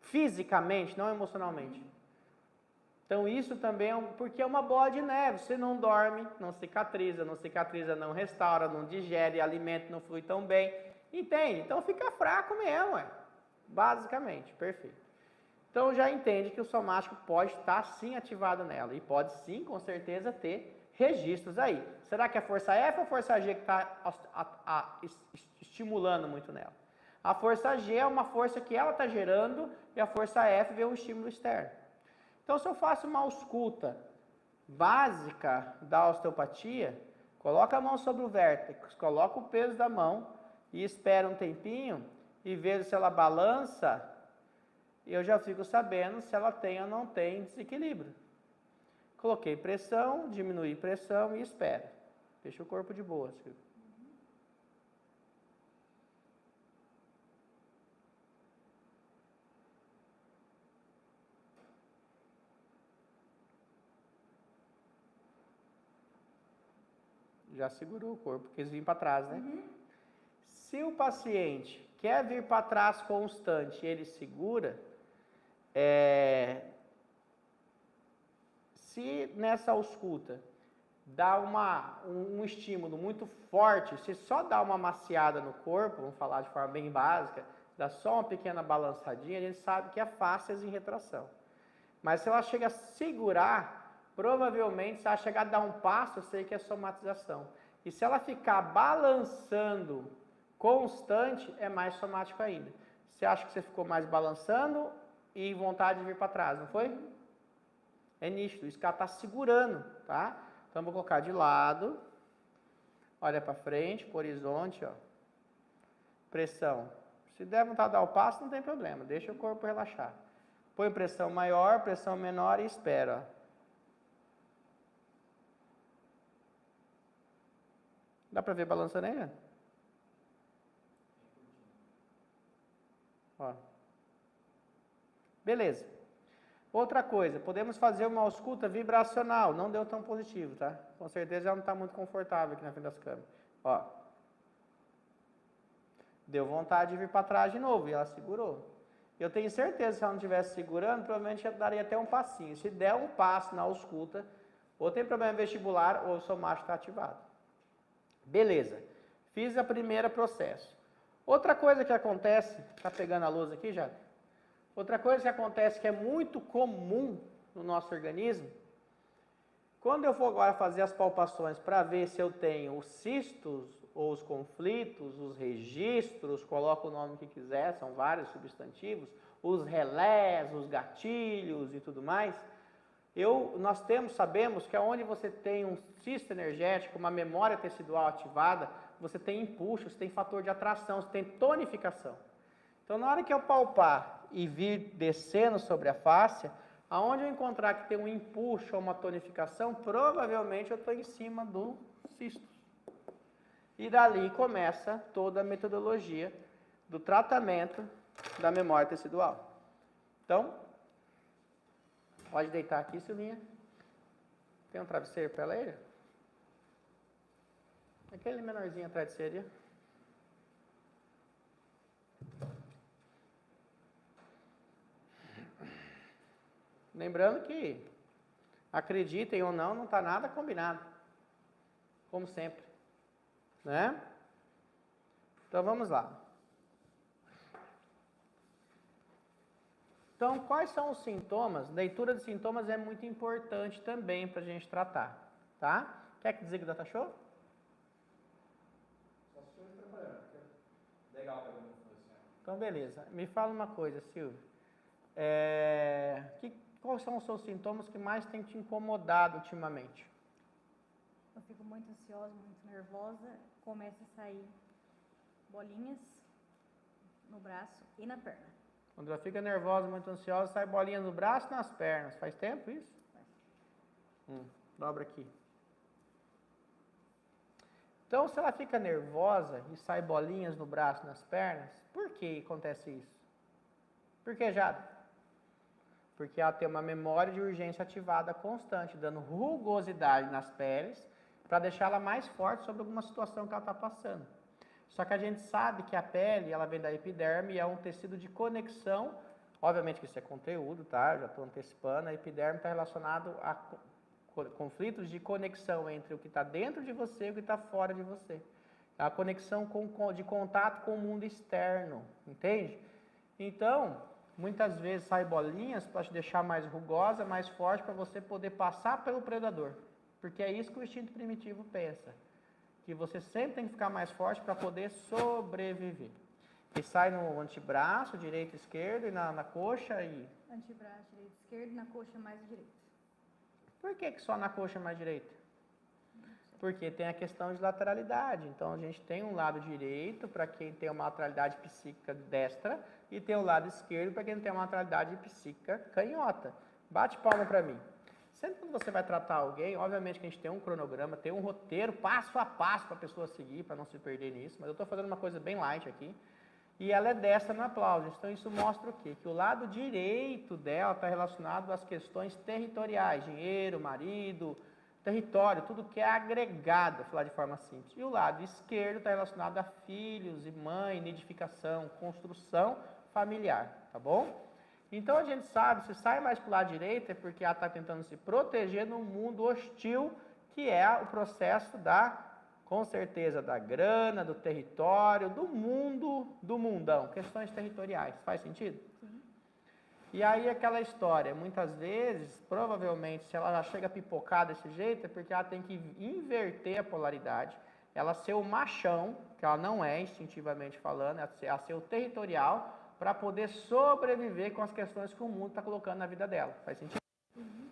Fisicamente, não emocionalmente. Então isso também porque é uma bola de neve, você não dorme, não cicatriza, não restaura, não digere, alimento não flui tão bem, entende? Então fica fraco mesmo, basicamente, perfeito. Então já entende que o somático pode estar sim ativado nela e pode sim, com certeza, ter registros aí. Será que é a força F ou a força G que está estimulando muito nela? A força G é uma força que ela está gerando e a força F vê um estímulo externo. Então, se eu faço uma ausculta básica da osteopatia, coloca a mão sobre o vértex, coloca o peso da mão e espera um tempinho e vejo se ela balança, eu já fico sabendo se ela tem ou não tem desequilíbrio. Coloquei pressão, diminui pressão e espera. Deixa o corpo de boa, Silvio. Já segurou o corpo, quis vir para trás, né? Uhum. Se o paciente quer vir para trás constante, ele segura, se nessa ausculta dá um estímulo muito forte, se só dá uma maciada no corpo, vamos falar de forma bem básica, dá só uma pequena balançadinha, a gente sabe que é fáscias em retração. Mas se ela chega a segurar, provavelmente, se ela chegar a dar um passo, eu sei que é somatização. E se ela ficar balançando constante, é mais somático ainda. Você acha que você ficou mais balançando e vontade de vir para trás, não foi? É nítido, isso que ela está segurando, tá? Então, vou colocar de lado, olha para frente, para o horizonte, ó. Pressão. Se der vontade de dar o passo, não tem problema, deixa o corpo relaxar. Põe pressão maior, pressão menor e espera, ó. Dá para ver balançando aí, né? Ó. Beleza. Outra coisa, podemos fazer uma ausculta vibracional. Não deu tão positivo, tá? Com certeza ela não está muito confortável aqui na frente das câmeras. Ó. Deu vontade de vir para trás de novo e ela segurou. Eu tenho certeza que se ela não estivesse segurando, provavelmente eu daria até um passinho. Se der um passo na ausculta, ou tem problema vestibular ou o somático está ativado. Beleza, fiz a primeira processo. Outra coisa que acontece, tá pegando a luz aqui já? Outra coisa que acontece que é muito comum no nosso organismo, quando eu for agora fazer as palpações para ver se eu tenho os cistos ou os conflitos, os registros, coloca o nome que quiser, são vários substantivos, os relés, os gatilhos e tudo mais, nós sabemos que onde você tem um cisto energético, uma memória tecidual ativada, você tem impulso, você tem fator de atração, você tem tonificação. Então, na hora que eu palpar e vir descendo sobre a fáscia, aonde eu encontrar que tem um impulso ou uma tonificação, provavelmente eu estou em cima do cisto. E dali começa toda a metodologia do tratamento da memória tecidual. Então, pode deitar aqui, Silvinha. Tem um travesseiro para ela aí? Aquele menorzinho atrás de você ali. Lembrando que, acreditem ou não, não está nada combinado. Como sempre. Né? Então vamos lá. Então, quais são os sintomas? Leitura de sintomas é muito importante também para a gente tratar. Tá? Quer que diga da Tachô? Só se eu trabalhando. Legal para mim. Então, beleza. Me fala uma coisa, Silvio. Quais são os seus sintomas que mais têm te incomodado ultimamente? Eu fico muito ansiosa, muito nervosa, começa a sair bolinhas no braço e na perna. Quando ela fica nervosa, muito ansiosa, sai bolinha no braço e nas pernas. Faz tempo isso? Dobra aqui. Então, se ela fica nervosa e sai bolinhas no braço e nas pernas, por que acontece isso? Por que, Jada? Porque ela tem uma memória de urgência ativada constante, dando rugosidade nas peles, para deixá-la mais forte sobre alguma situação que ela está passando. Só que a gente sabe que a pele, ela vem da epiderme e é um tecido de conexão, obviamente que isso é conteúdo, tá? Já estou antecipando, a epiderme está relacionado a conflitos de conexão entre o que está dentro de você e o que está fora de você. É a conexão de contato com o mundo externo, entende? Então, muitas vezes sai bolinhas para te deixar mais rugosa, mais forte, para você poder passar pelo predador. Porque é isso que o instinto primitivo pensa. Que você sempre tem que ficar mais forte para poder sobreviver. E sai no antebraço, direito e esquerdo, e na coxa e... Antebraço, direito e esquerdo, na coxa mais direita. Por que só na coxa mais direita? Porque tem a questão de lateralidade. Então, a gente tem um lado direito para quem tem uma lateralidade psíquica destra e tem o lado esquerdo para quem tem uma lateralidade psíquica canhota. Bate palma para mim. Sempre que você vai tratar alguém, obviamente que a gente tem um cronograma, tem um roteiro passo a passo para a pessoa seguir, para não se perder nisso, mas eu estou fazendo uma coisa bem light aqui. E ela é destra no aplauso. Então, isso mostra o quê? Que o lado direito dela está relacionado às questões territoriais, dinheiro, marido, território, tudo que é agregado, vou falar de forma simples. E o lado esquerdo está relacionado a filhos e mãe, nidificação, construção familiar, tá bom? Então, a gente sabe, se sai mais para o lado direito é porque ela está tentando se proteger num mundo hostil, que é o processo com certeza, da grana, do território, do mundo, do mundão, questões territoriais. Faz sentido? Sim. E aí aquela história, muitas vezes, provavelmente, se ela já chega a pipocar desse jeito, é porque ela tem que inverter a polaridade, ela ser o machão, que ela não é instintivamente falando, ela ser o territorial, para poder sobreviver com as questões que o mundo está colocando na vida dela. Faz sentido? Uhum.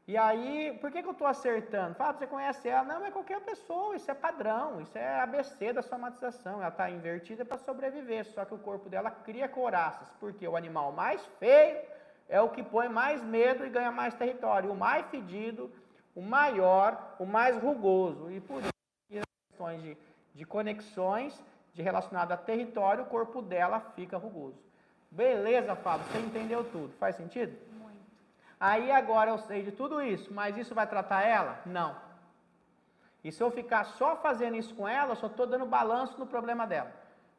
E aí, por que eu estou acertando? Fala, você conhece ela? Não, é qualquer pessoa, isso é padrão, isso é ABC da somatização, ela está invertida para sobreviver, só que o corpo dela cria couraças, porque o animal mais feio é o que põe mais medo e ganha mais território, o mais fedido, o maior, o mais rugoso, e por isso, as questões de conexões, relacionadas a território, o corpo dela fica rugoso. Beleza, Fábio, você entendeu tudo, faz sentido? Aí agora eu sei de tudo isso, mas isso vai tratar ela? Não. E se eu ficar só fazendo isso com ela, eu só estou dando balanço no problema dela.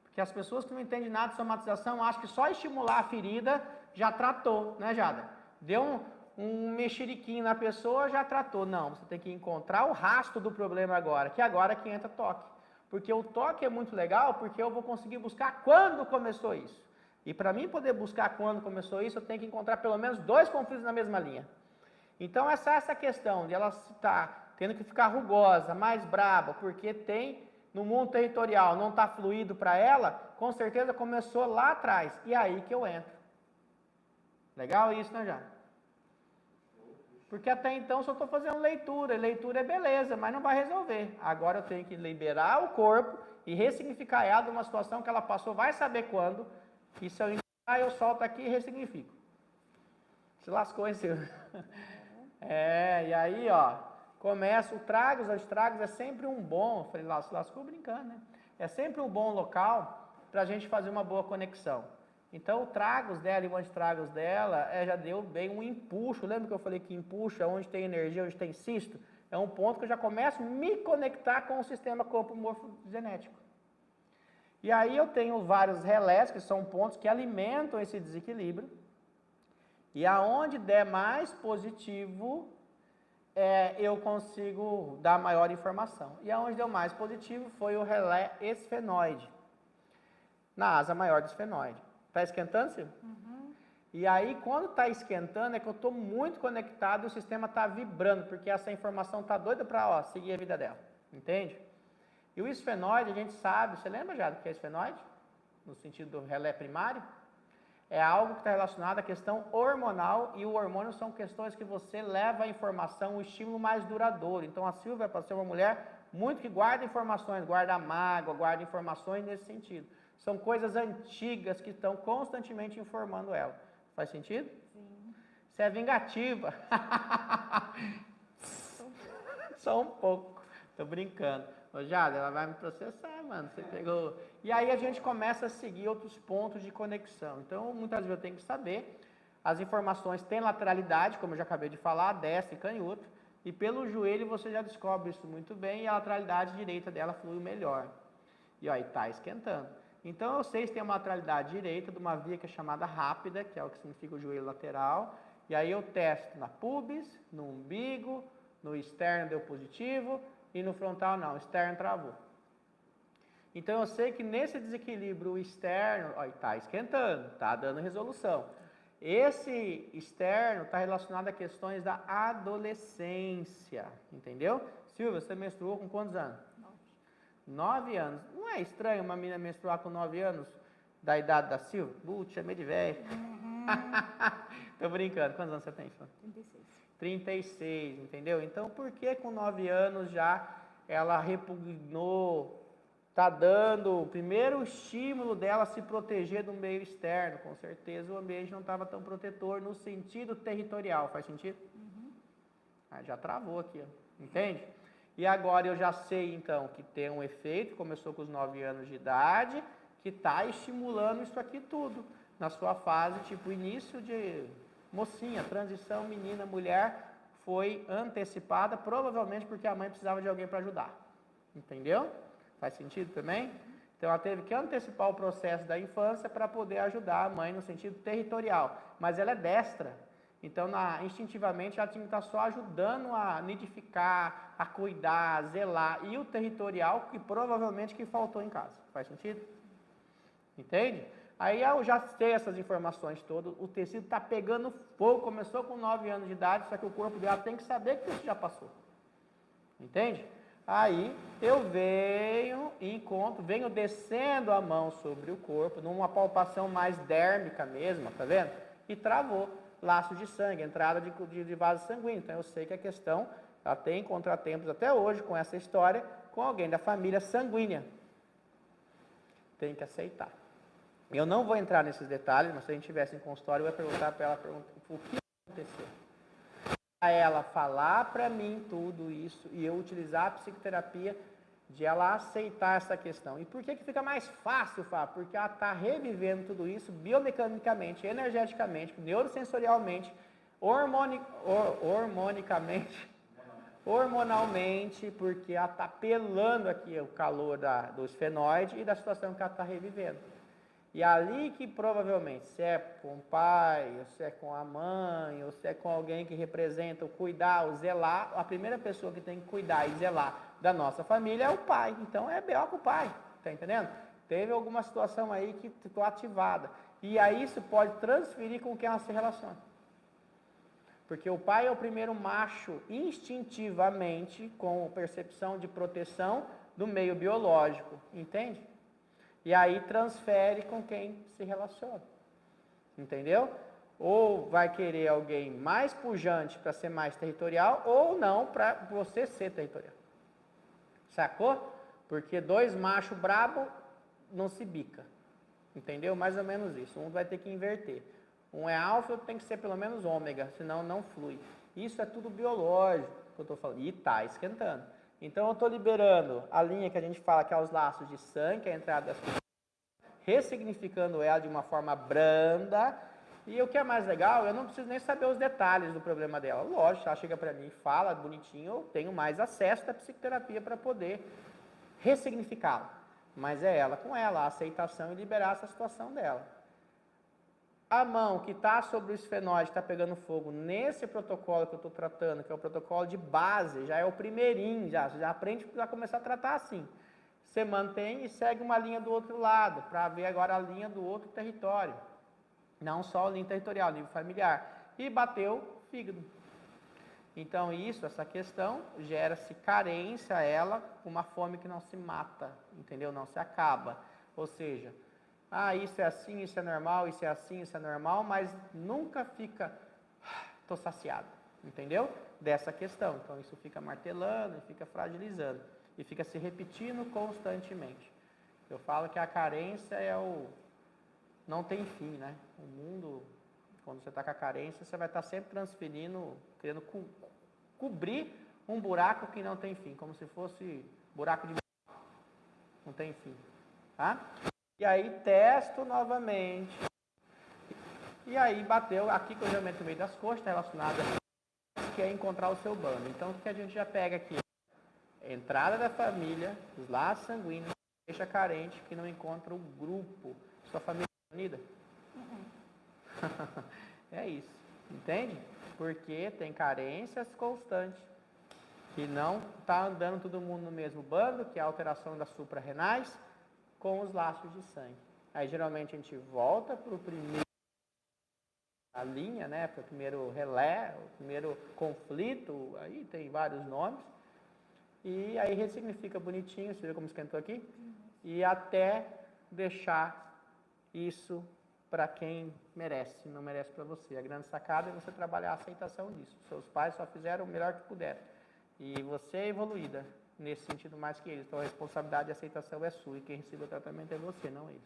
Porque as pessoas que não entendem nada de somatização acham que só estimular a ferida já tratou, né, Jada? Deu um mexeriquinho na pessoa, já tratou. Não, você tem que encontrar o rastro do problema agora, que agora é que entra toque. Porque o toque é muito legal, porque eu vou conseguir buscar quando começou isso. E para mim poder buscar quando começou isso, eu tenho que encontrar pelo menos 2 conflitos na mesma linha. Então essa questão de ela estar tendo que ficar rugosa, mais braba, porque tem no mundo territorial, não está fluido para ela, com certeza começou lá atrás. E aí que eu entro. Legal isso, né, Jana? Porque até então só estou fazendo leitura, e leitura é beleza, mas não vai resolver. Agora eu tenho que liberar o corpo e ressignificar ela de uma situação que ela passou, vai saber quando. E se eu encontrar, eu solto aqui e ressignifico. Se lascou, hein, Silvio? E aí, ó, começa o tragos, os tragos é sempre um bom, falei, lá, se lascou brincando, né? É sempre um bom local para a gente fazer uma boa conexão. Então, o tragos dela e o antitragos dela já deu bem um empuxo. Lembra que eu falei que empuxo é onde tem energia, onde tem cisto? É um ponto que eu já começo a me conectar com o sistema corpo morfogenético. E aí eu tenho vários relés, que são pontos que alimentam esse desequilíbrio. E aonde der mais positivo, eu consigo dar maior informação. E aonde deu mais positivo foi o relé esfenoide, na asa maior do esfenoide. Está esquentando, Silvio? E aí, quando está esquentando, é que eu estou muito conectado e o sistema está vibrando, porque essa informação está doida para seguir a vida dela. Entende? E o esfenoide, a gente sabe, você lembra já do que é esfenoide? No sentido do relé primário? É algo que está relacionado à questão hormonal, e o hormônio são questões que você leva a informação, o estímulo mais duradouro. Então a Silvia, para ser uma mulher muito que guarda informações, guarda mágoa, guarda informações nesse sentido. São coisas antigas que estão constantemente informando ela. Faz sentido? Sim. Você é vingativa. Só um pouco. Tô brincando. Ô Jada, ela vai me processar, mano. Você pegou. E aí a gente começa a seguir outros pontos de conexão. Então, muitas vezes eu tenho que saber. As informações têm lateralidade, como eu já acabei de falar, destra e canhoto. E pelo joelho você já descobre isso muito bem e a lateralidade direita dela flui melhor. E aí tá esquentando. Então eu sei se tem uma lateralidade direita de uma via que é chamada rápida, que é o que significa o joelho lateral. E aí eu testo na pubis, no umbigo, no externo deu positivo e no frontal não, o externo travou. Então eu sei que nesse desequilíbrio externo, ó, está esquentando, está dando resolução. Esse externo está relacionado a questões da adolescência, entendeu? Silvia, você menstruou com quantos anos? 9 anos. Não é estranho uma menina menstruar com 9 anos da idade da Silvia? Chamei de velho. Tô brincando. Quantos anos você tem, Silvia? 36. 36, entendeu? Então, por que com 9 anos já ela repugnou, tá dando o primeiro estímulo dela a se proteger do meio externo? Com certeza o ambiente não estava tão protetor no sentido territorial. Faz sentido? Já travou aqui, ó. Entende? E agora eu já sei, então, que tem um efeito, começou com os 9 anos de idade, que está estimulando isso aqui tudo, na sua fase, tipo, início de mocinha, transição menina, mulher, foi antecipada, provavelmente porque a mãe precisava de alguém para ajudar. Entendeu? Faz sentido também? Então, ela teve que antecipar o processo da infância para poder ajudar a mãe no sentido territorial. Mas ela é destra. Então, instintivamente, ela tinha que estar só ajudando a nidificar, a cuidar, a zelar. E o territorial, que provavelmente que faltou em casa. Faz sentido? Entende? Aí eu já sei essas informações todas. O tecido está pegando fogo. Começou com 9 anos de idade, só que o corpo dela tem que saber que isso já passou. Entende? Aí eu venho descendo a mão sobre o corpo, numa palpação mais dérmica mesmo, tá vendo? E travou. Laços de sangue, entrada de vaso sanguíneo. Então eu sei que a questão, ela tem contratempos até hoje com essa história, com alguém da família sanguínea. Tem que aceitar. Eu não vou entrar nesses detalhes, mas se a gente estivesse em consultório, eu ia perguntar para ela o que aconteceu. A ela falar para mim tudo isso e eu utilizar a psicoterapia de ela aceitar essa questão. E por que fica mais fácil, Fábio? Porque ela está revivendo tudo isso biomecanicamente, energeticamente, neurosensorialmente, hormonalmente, porque ela está pelando aqui o calor do esfenoide e da situação que ela está revivendo. E ali que provavelmente, se é com o pai, ou se é com a mãe, ou se é com alguém que representa o cuidar, o zelar, a primeira pessoa que tem que cuidar e zelar da nossa família é o pai. Então é B.O. com o pai, tá entendendo? Teve alguma situação aí que ficou ativada. E aí isso pode transferir com quem ela se relaciona. Porque o pai é o primeiro macho instintivamente, com percepção de proteção do meio biológico, entende? E aí transfere com quem se relaciona, entendeu? Ou vai querer alguém mais pujante para ser mais territorial, ou não para você ser territorial. Sacou? Porque 2 machos brabo não se bica, entendeu? Mais ou menos isso, um vai ter que inverter. Um é alfa, outro tem que ser pelo menos ômega, senão não flui. Isso é tudo biológico que eu estou falando, e está esquentando. Então eu estou liberando a linha que a gente fala que é os laços de sangue, que é a entrada das pessoas, ressignificando ela de uma forma branda. E o que é mais legal, eu não preciso nem saber os detalhes do problema dela. Lógico, ela chega para mim e fala bonitinho, eu tenho mais acesso à psicoterapia para poder ressignificá-la. Mas é ela com ela, a aceitação e liberar essa situação dela. a mão que está sobre o esfenóide, está pegando fogo nesse protocolo que eu estou tratando, que é o protocolo de base, já é o primeirinho, você já aprende a começar a tratar assim. Você mantém e segue uma linha do outro lado, para ver agora a linha do outro território. Não só a linha territorial, a linha familiar. E bateu fígado. Então essa questão, gera-se carência a ela, uma fome que não se mata, entendeu? Não se acaba. Ou seja, isso é assim, isso é normal, isso é assim, isso é normal, mas nunca fica, estou saciado, entendeu? Dessa questão. Então isso fica martelando, fica fragilizando e fica se repetindo constantemente. Eu falo que a carência não tem fim, né? O mundo, quando você está com a carência, você vai estar sempre transferindo, querendo cobrir um buraco que não tem fim, como se fosse buraco de não tem fim, tá? E aí testo novamente. E aí bateu aqui que eu realmente no meio das coxas, está relacionado a que é encontrar o seu bando. Então o que a gente já pega aqui? Entrada da família, os laços sanguíneos, deixa carente que não encontra o grupo. Sua família é unida? É isso, entende? Porque tem carências constantes. Que não está andando todo mundo no mesmo bando, que é a alteração das suprarrenais, com os laços de sangue. Aí geralmente a gente volta para o primeiro, a linha, né? Para o primeiro relé, o primeiro conflito, aí tem vários nomes. E aí ressignifica bonitinho, você viu como esquentou aqui? E até deixar isso para quem merece, não merece para você. A grande sacada é você trabalhar a aceitação disso. Seus pais só fizeram o melhor que puderam. E você é evoluída nesse sentido mais que eles. Então a responsabilidade e a aceitação é sua. E quem recebe o tratamento é você, não eles.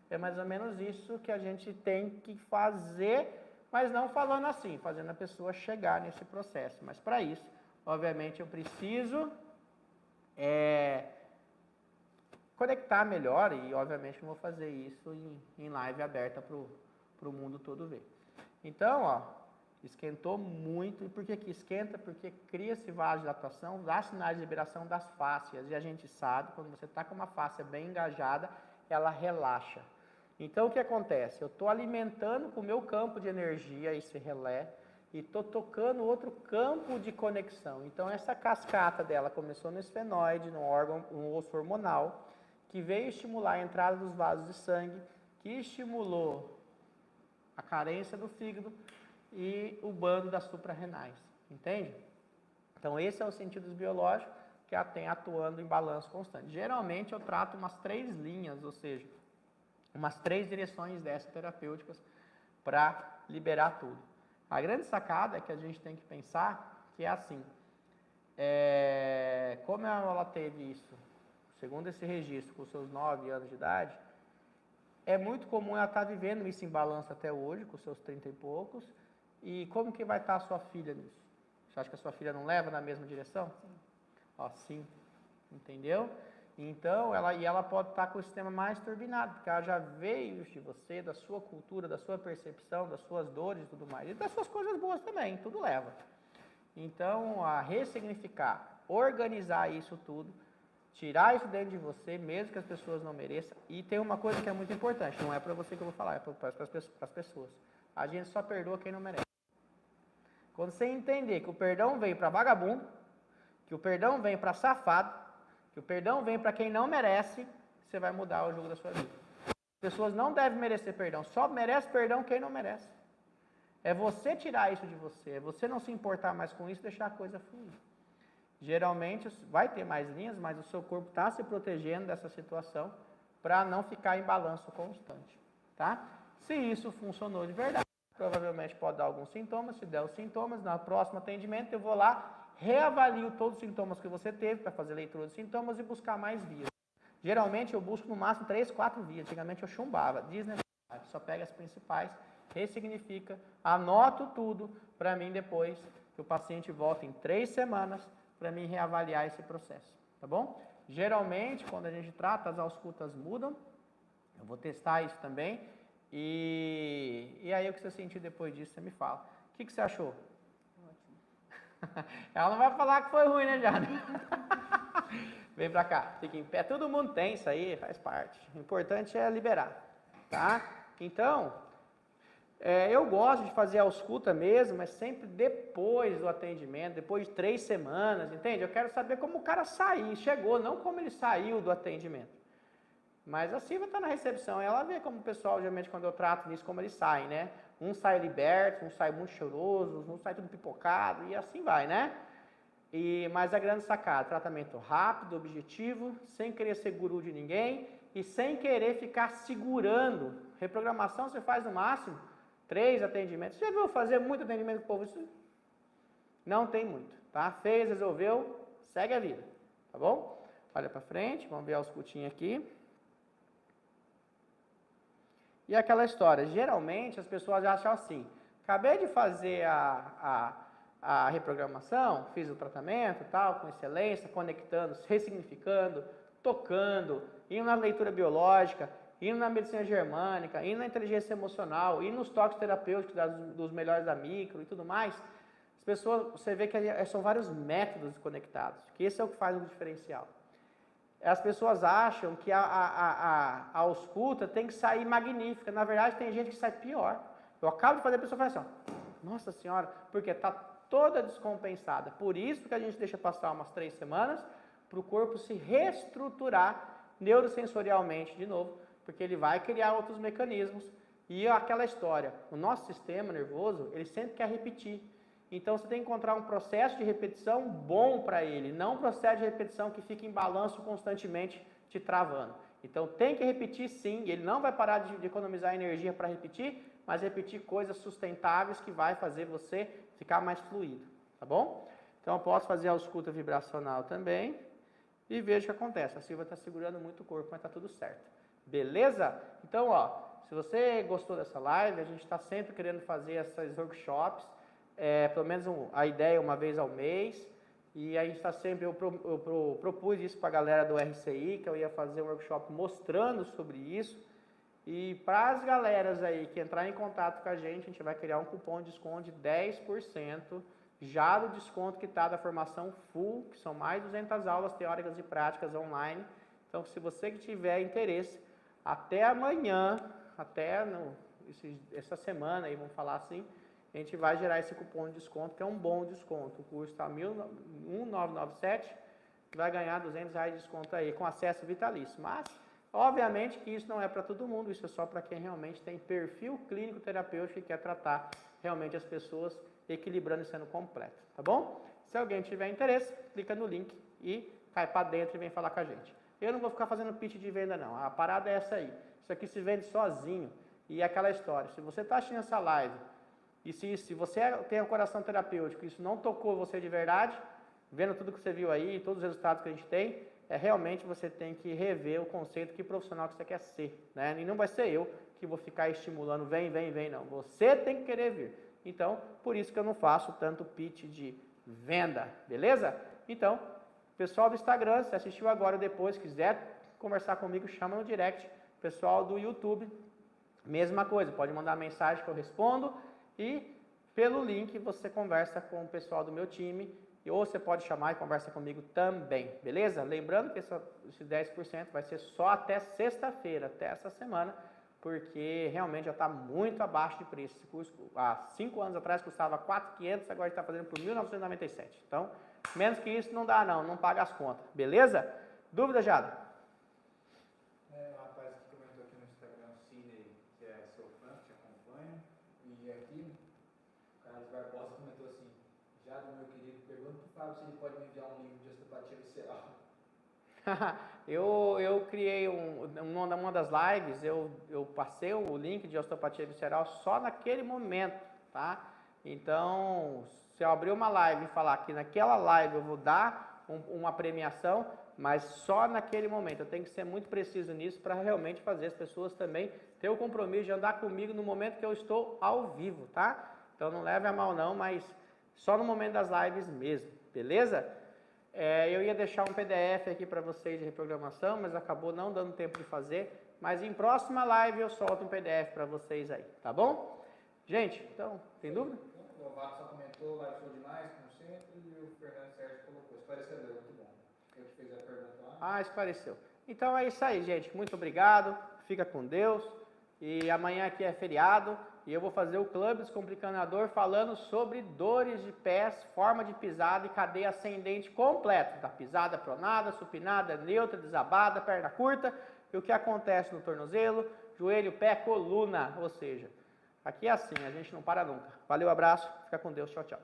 É mais ou menos isso que a gente tem que fazer, mas não falando assim, fazendo a pessoa chegar nesse processo. Mas para isso, obviamente, eu preciso conectar melhor e, obviamente, eu vou fazer isso em live aberta para o mundo todo ver. Então, esquentou muito. E por que esquenta? Porque cria-se vasodilatação, dá sinais de liberação das fáscias. E a gente sabe, quando você está com uma fáscia bem engajada, ela relaxa. Então, o que acontece? Eu estou alimentando com o meu campo de energia esse relé e estou tocando outro campo de conexão. Então, essa cascata dela começou no esfenóide, no órgão, no osso hormonal, que veio estimular a entrada dos vasos de sangue, que estimulou a carência do fígado e o bando das suprarrenais, entende? Então esse é o sentido biológico que a tem atuando em balanço constante. Geralmente eu trato umas 3 linhas, ou seja, umas 3 direções dessas terapêuticas para liberar tudo. A grande sacada é que a gente tem que pensar que é assim, como ela teve isso, segundo esse registro, com seus 9 anos de idade, é muito comum ela estar vivendo isso em balanço até hoje, com seus 30 e poucos. E como que vai estar a sua filha nisso? Você acha que a sua filha não leva na mesma direção? Sim. Sim. Entendeu? Então, ela pode estar com o sistema mais turbinado, porque ela já veio de você, da sua cultura, da sua percepção, das suas dores e tudo mais. E das suas coisas boas também, tudo leva. Então, a ressignificar, organizar isso tudo, tirar isso dentro de você, mesmo que as pessoas não mereçam. E tem uma coisa que é muito importante, não é para você que eu vou falar, é para as pessoas. A gente só perdoa quem não merece. Quando você entender que o perdão vem para vagabundo, que o perdão vem para safado, que o perdão vem para quem não merece, você vai mudar o jogo da sua vida. As pessoas não devem merecer perdão, só merece perdão quem não merece. É você tirar isso de você, é você não se importar mais com isso e deixar a coisa fluir. Geralmente vai ter mais linhas, mas o seu corpo está se protegendo dessa situação para não ficar em balanço constante, tá? Se isso funcionou de verdade, provavelmente pode dar alguns sintomas. Se der os sintomas, no próximo atendimento eu vou lá, reavalio todos os sintomas que você teve para fazer leitura dos sintomas e buscar mais vias. Geralmente eu busco no máximo 3, 4 vias. Antigamente eu chumbava, desnecessário. Só pega as principais, ressignifica, anoto tudo para mim depois que o paciente volta em 3 semanas para mim reavaliar esse processo, tá bom? Geralmente, quando a gente trata, as auscultas mudam. Eu vou testar isso também. E aí o que você sentiu depois disso, você me fala. O que você achou? Ótimo. Ela não vai falar que foi ruim, né, Jana? Vem pra cá, fica em pé. Todo mundo tem isso aí, faz parte. O importante é liberar, tá? Então, Eu gosto de fazer a ausculta mesmo, mas sempre depois do atendimento, depois de 3 semanas, entende? Eu quero saber como o cara chegou, não como ele saiu do atendimento. Mas a Silvia está na recepção, ela vê como o pessoal, geralmente, quando eu trato nisso, como eles saem, né? Um sai liberto, um sai muito choroso, um sai tudo pipocado, e assim vai, né? Mas a grande sacada, tratamento rápido, objetivo, sem querer ser guru de ninguém e sem querer ficar segurando. Reprogramação você faz no máximo 3 atendimentos. Você já viu fazer muito atendimento com o povo? Isso não tem muito, tá? Fez, resolveu, segue a vida, tá bom? Olha para frente, vamos ver os cutinhos aqui. E aquela história, geralmente as pessoas acham assim, acabei de fazer a reprogramação, fiz o tratamento, tal, com excelência, conectando, ressignificando, tocando, indo na leitura biológica, indo na medicina germânica, indo na inteligência emocional, indo nos toques terapêuticos dos melhores da micro e tudo mais. As pessoas, você vê que são vários métodos conectados, que esse é o que faz o diferencial. As pessoas acham que a ausculta tem que sair magnífica. Na verdade, tem gente que sai pior. Eu acabo de fazer, a pessoa fala assim, ó, nossa senhora, porque está toda descompensada. Por isso que a gente deixa passar umas 3 semanas para o corpo se reestruturar neurosensorialmente de novo, porque ele vai criar outros mecanismos. E aquela história, o nosso sistema nervoso, ele sempre quer repetir. Então, você tem que encontrar um processo de repetição bom para ele, não um processo de repetição que fica em balanço constantemente te travando. Então, tem que repetir sim, ele não vai parar de economizar energia para repetir, mas repetir coisas sustentáveis que vai fazer você ficar mais fluido, tá bom? Então, eu posso fazer a ausculta vibracional também e vejo o que acontece. A Silvia está segurando muito o corpo, mas está tudo certo. Beleza? Então, ó, se você gostou dessa live, a gente está sempre querendo fazer esses workshops, pelo menos a ideia uma vez ao mês, e a gente está sempre, eu propus isso para a galera do RCI, que eu ia fazer um workshop mostrando sobre isso, e para as galeras aí que entrarem em contato com a gente vai criar um cupom de desconto de 10%, já do desconto que está da formação full, que são mais 200 aulas teóricas e práticas online. Então, se você que tiver interesse, até amanhã, essa semana aí, vamos falar assim, a gente vai gerar esse cupom de desconto, que é um bom desconto. O curso está 1.997, vai ganhar R$200 de desconto aí, com acesso vitalício. Mas, obviamente que isso não é para todo mundo, isso é só para quem realmente tem perfil clínico terapêutico e quer tratar realmente as pessoas equilibrando e sendo completo, tá bom? Se alguém tiver interesse, clica no link e cai para dentro e vem falar com a gente. Eu não vou ficar fazendo pitch de venda não, a parada é essa aí. Isso aqui se vende sozinho. E é aquela história, se você está assistindo essa live, e se você tem um coração terapêutico, isso não tocou você de verdade, vendo tudo que você viu aí, todos os resultados que a gente tem, realmente você tem que rever o conceito que profissional que você quer ser, né? E não vai ser eu que vou ficar estimulando, vem, não. Você tem que querer vir. Então, por isso que eu não faço tanto pitch de venda, beleza? Então, pessoal do Instagram, se assistiu agora ou depois, quiser conversar comigo, chama no direct. Pessoal do YouTube, mesma coisa, pode mandar mensagem que eu respondo. E pelo link você conversa com o pessoal do meu time, ou você pode chamar e conversa comigo também, beleza? Lembrando que esse 10% vai ser só até sexta-feira, até essa semana, porque realmente já está muito abaixo de preço. Esse curso, há 5 anos atrás, custava R$ 4.500, agora está fazendo por R$ 1.997. Então, menos que isso não dá não paga as contas, beleza? Dúvida, Jada? Um rapaz que comentou aqui no Instagram, Sidney, que é seu fã, que te acompanha, e aqui, o Carlos Barbosa comentou assim, Jada, meu querido, pergunta para o Fábio se ele pode me enviar um livro de osteopatia visceral. Eu criei uma das lives, eu passei o link de osteopatia visceral só naquele momento, tá? Então, se eu abrir uma live e falar que naquela live eu vou dar uma premiação, mas só naquele momento, eu tenho que ser muito preciso nisso para realmente fazer as pessoas também ter o compromisso de andar comigo no momento que eu estou ao vivo, tá? Então não leve a mal não, mas só no momento das lives mesmo, beleza? Eu ia deixar um PDF aqui para vocês de reprogramação, mas acabou não dando tempo de fazer. Mas em próxima live eu solto um PDF para vocês aí, tá bom? Gente, então, tem dúvida? O Novato só comentou, live show demais, como sempre, e o Fernando Sérgio colocou, esclarecedor, muito bom. Eu que fiz a pergunta lá. Esclareceu. Então é isso aí, gente. Muito obrigado. Fica com Deus. E amanhã aqui é feriado e eu vou fazer o Clube Descomplicando a Dor falando sobre dores de pés, forma de pisada e cadeia ascendente completa. Da pisada pronada, supinada, neutra, desabada, perna curta e o que acontece no tornozelo, joelho, pé, coluna. Ou seja, aqui é assim, a gente não para nunca. Valeu, abraço, fica com Deus, tchau, tchau.